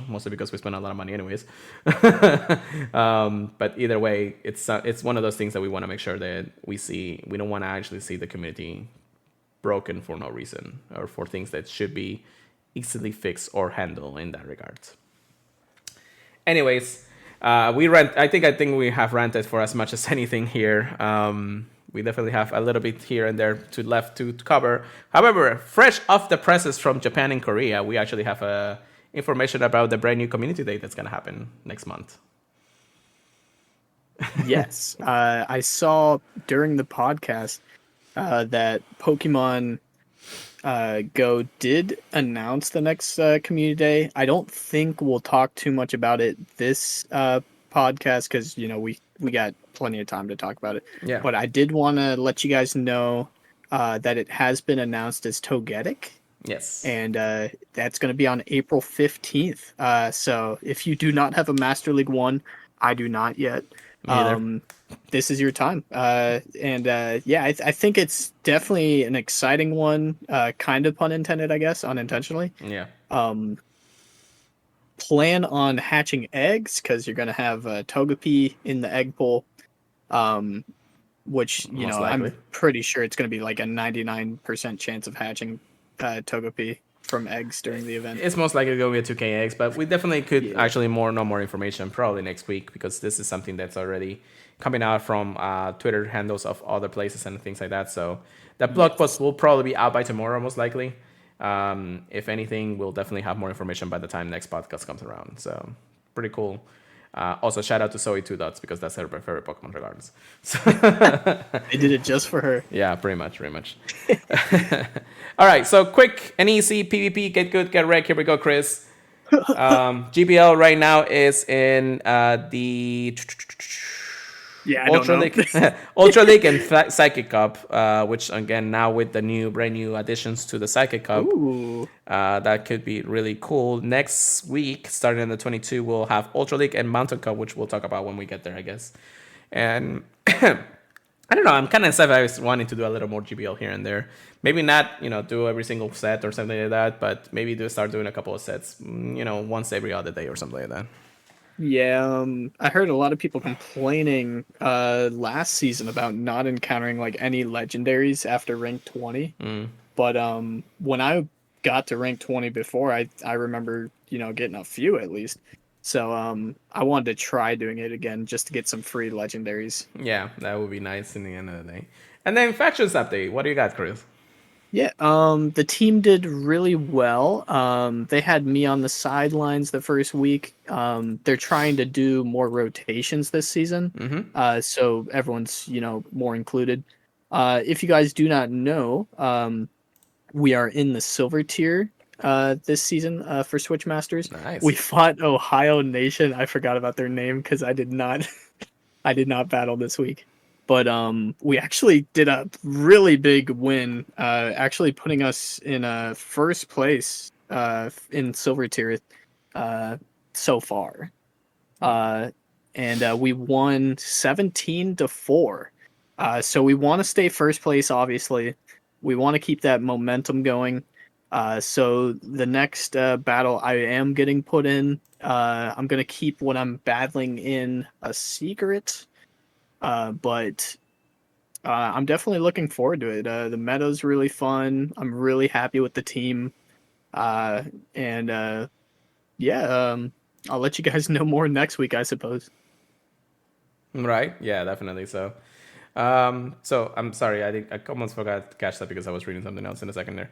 mostly because we spend a lot of money anyways. But either way, it's one of those things that we want to make sure that we see. We don't want to actually see the community broken for no reason or for things that should be easily fixed or handled in that regard. Anyways, I think we have ranted for as much as anything here. We definitely have a little bit here and there to cover. However, fresh off the presses from Japan and Korea, we actually have information about the brand new community day that's going to happen next month. Yes, I saw during the podcast that Pokemon Go did announce the next community day. I don't think we'll talk too much about it this podcast because we got plenty of time to talk about it. Yeah. But I did want to let you guys know that it has been announced as Togetic. Yes. And that's going to be on April 15th. So if you do not have a Master League 1, I do not yet. This is your time. I think it's definitely an exciting one. Kind of pun intended, I guess, unintentionally. Yeah. Plan on hatching eggs because you're going to have Togepi in the egg pool. Which, I'm pretty sure it's going to be like a 99% chance of hatching Togepi from eggs during the event. It's most likely going to be a 2K eggs, but we definitely could actually know more information probably next week because this is something that's already coming out from Twitter handles of other places and things like that. So the blog post will probably be out by tomorrow, most likely. If anything, we'll definitely have more information by the time next podcast comes around. So pretty cool. Also, shout out to Zoe 2 Dots because that's her favorite Pokemon regardless. So they did it just for her. Yeah, pretty much. All right, so quick and easy PvP, get good, get wrecked. Here we go, Chris. GBL right now is in the Yeah, I don't Ultra know. League, Ultra League and Psychic Cup, which again now with the brand new additions to the Psychic Cup, Ooh. that could be really cool. Next week, starting on the 22, we'll have Ultra League and Mountain Cup, which we'll talk about when we get there, I guess. And I don't know. I'm kind of wanting to do a little more GBL here and there. Maybe not, do every single set or something like that, but maybe start doing a couple of sets, once every other day or something like that. Yeah, I heard a lot of people complaining last season about not encountering like any legendaries after rank 20. But when I got to rank 20 before, I remember, getting a few at least. So I wanted to try doing it again just to get some free legendaries. Yeah, that would be nice in the end of the day. And then factions update. What do you got, Chris? Yeah, the team did really well. They had me on the sidelines the first week. They're trying to do more rotations this season, so everyone's more included. If you guys do not know, we are in the silver tier this season for Switch Masters. Nice. We fought Ohio Nation. I forgot about their name because I did not I did not battle this week. But we actually did a really big win, actually putting us in first place in silver tier so far. And we won 17-4. So we want to stay first place, obviously. We want to keep that momentum going. So the next battle I am getting put in, I'm going to keep what I'm battling in a secret. But I'm definitely looking forward to it. The meta's really fun. I'm really happy with the team. And I'll let you guys know more next week, I suppose. Right? Yeah, definitely. So I'm sorry, I almost forgot to catch that because I was reading something else in a second there.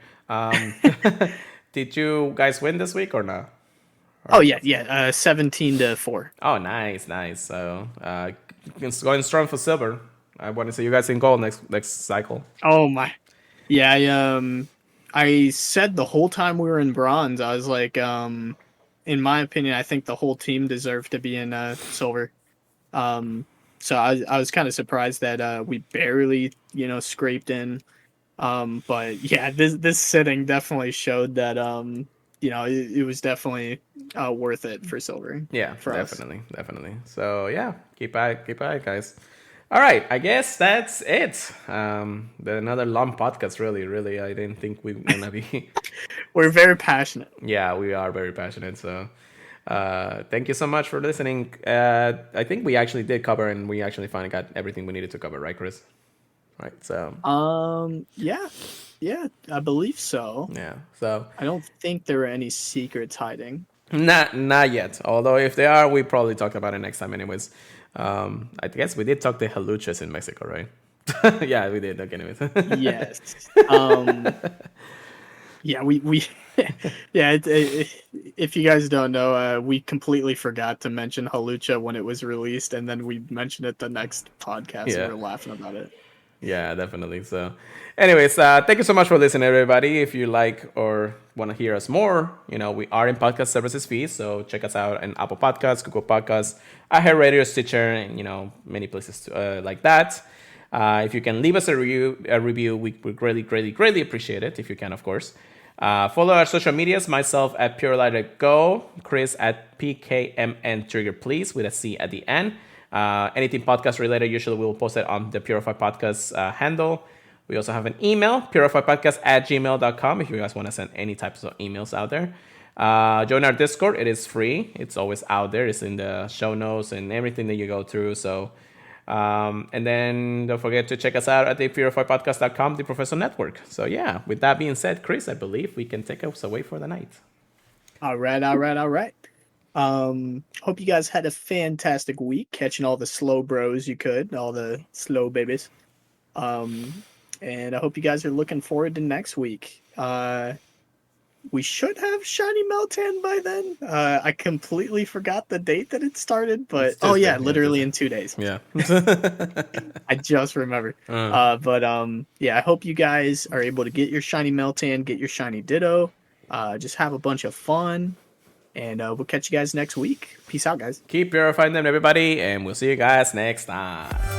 Did you guys win this week or not? Oh yeah, 17-4. Oh, nice. So it's going strong for silver. I want to see you guys in gold next cycle. Oh my, yeah. I said the whole time we were in bronze, I was like, in my opinion, I think the whole team deserved to be in silver. So I was kind of surprised that we barely, scraped in. But yeah, this sitting definitely showed that it was definitely worth it for silver. Yeah, for definitely. So yeah, keep eye, guys. All right, I guess that's it. Another long podcast. Really, I didn't think we were gonna be. We're very passionate. Yeah, we are very passionate. So, thank you so much for listening. I think we actually did cover, and we actually finally got everything we needed to cover, right, Chris? Right. So. Yeah, I believe so. Yeah. So. I don't think there were any secrets hiding. Not yet. Although if they are, we probably talk about it next time, anyways. I guess we did talk to Haluchas in Mexico, right? Yeah, we did. Okay, anyways. Yes. Yeah, we yeah. If you guys don't know, we completely forgot to mention Halucha when it was released, and then we mentioned it the next podcast. Yeah. And we're laughing about it. Yeah, definitely. So, anyways, thank you so much for listening, everybody. If you like or want to hear us more, we are in podcast services fees. So check us out in Apple Podcasts, Google Podcasts, iHeartRadio, Stitcher, and many places like that. If you can leave us a review, we would greatly appreciate it. If you can, of course. Follow our social medias. Myself at PureLight.go, Chris at PKMN Trigger, please, with a C at the end. Anything podcast related, usually we will post it on the Purified Podcast handle. We also have an email, purifiedpodcast@gmail.com, if you guys want to send any types of emails out there. Join our Discord. It is free. It's always out there. It's in the show notes and everything that you go through. So, and then don't forget to check us out at the purifiedpodcast.com, the Professor Network. So yeah, with that being said, Chris, I believe we can take us away for the night. All right. Hope you guys had a fantastic week, catching all the slow bros you could, all the slow babies. And I hope you guys are looking forward to next week. we should have shiny Meltan by then. I completely forgot the date that it started, but literally in 2 days. Yeah. I just remembered. Yeah, I hope you guys are able to get your shiny Meltan, get your shiny Ditto. Just have a bunch of fun, and we'll catch you guys next week. Peace out, guys. Keep purifying them, everybody, and we'll see you guys next time.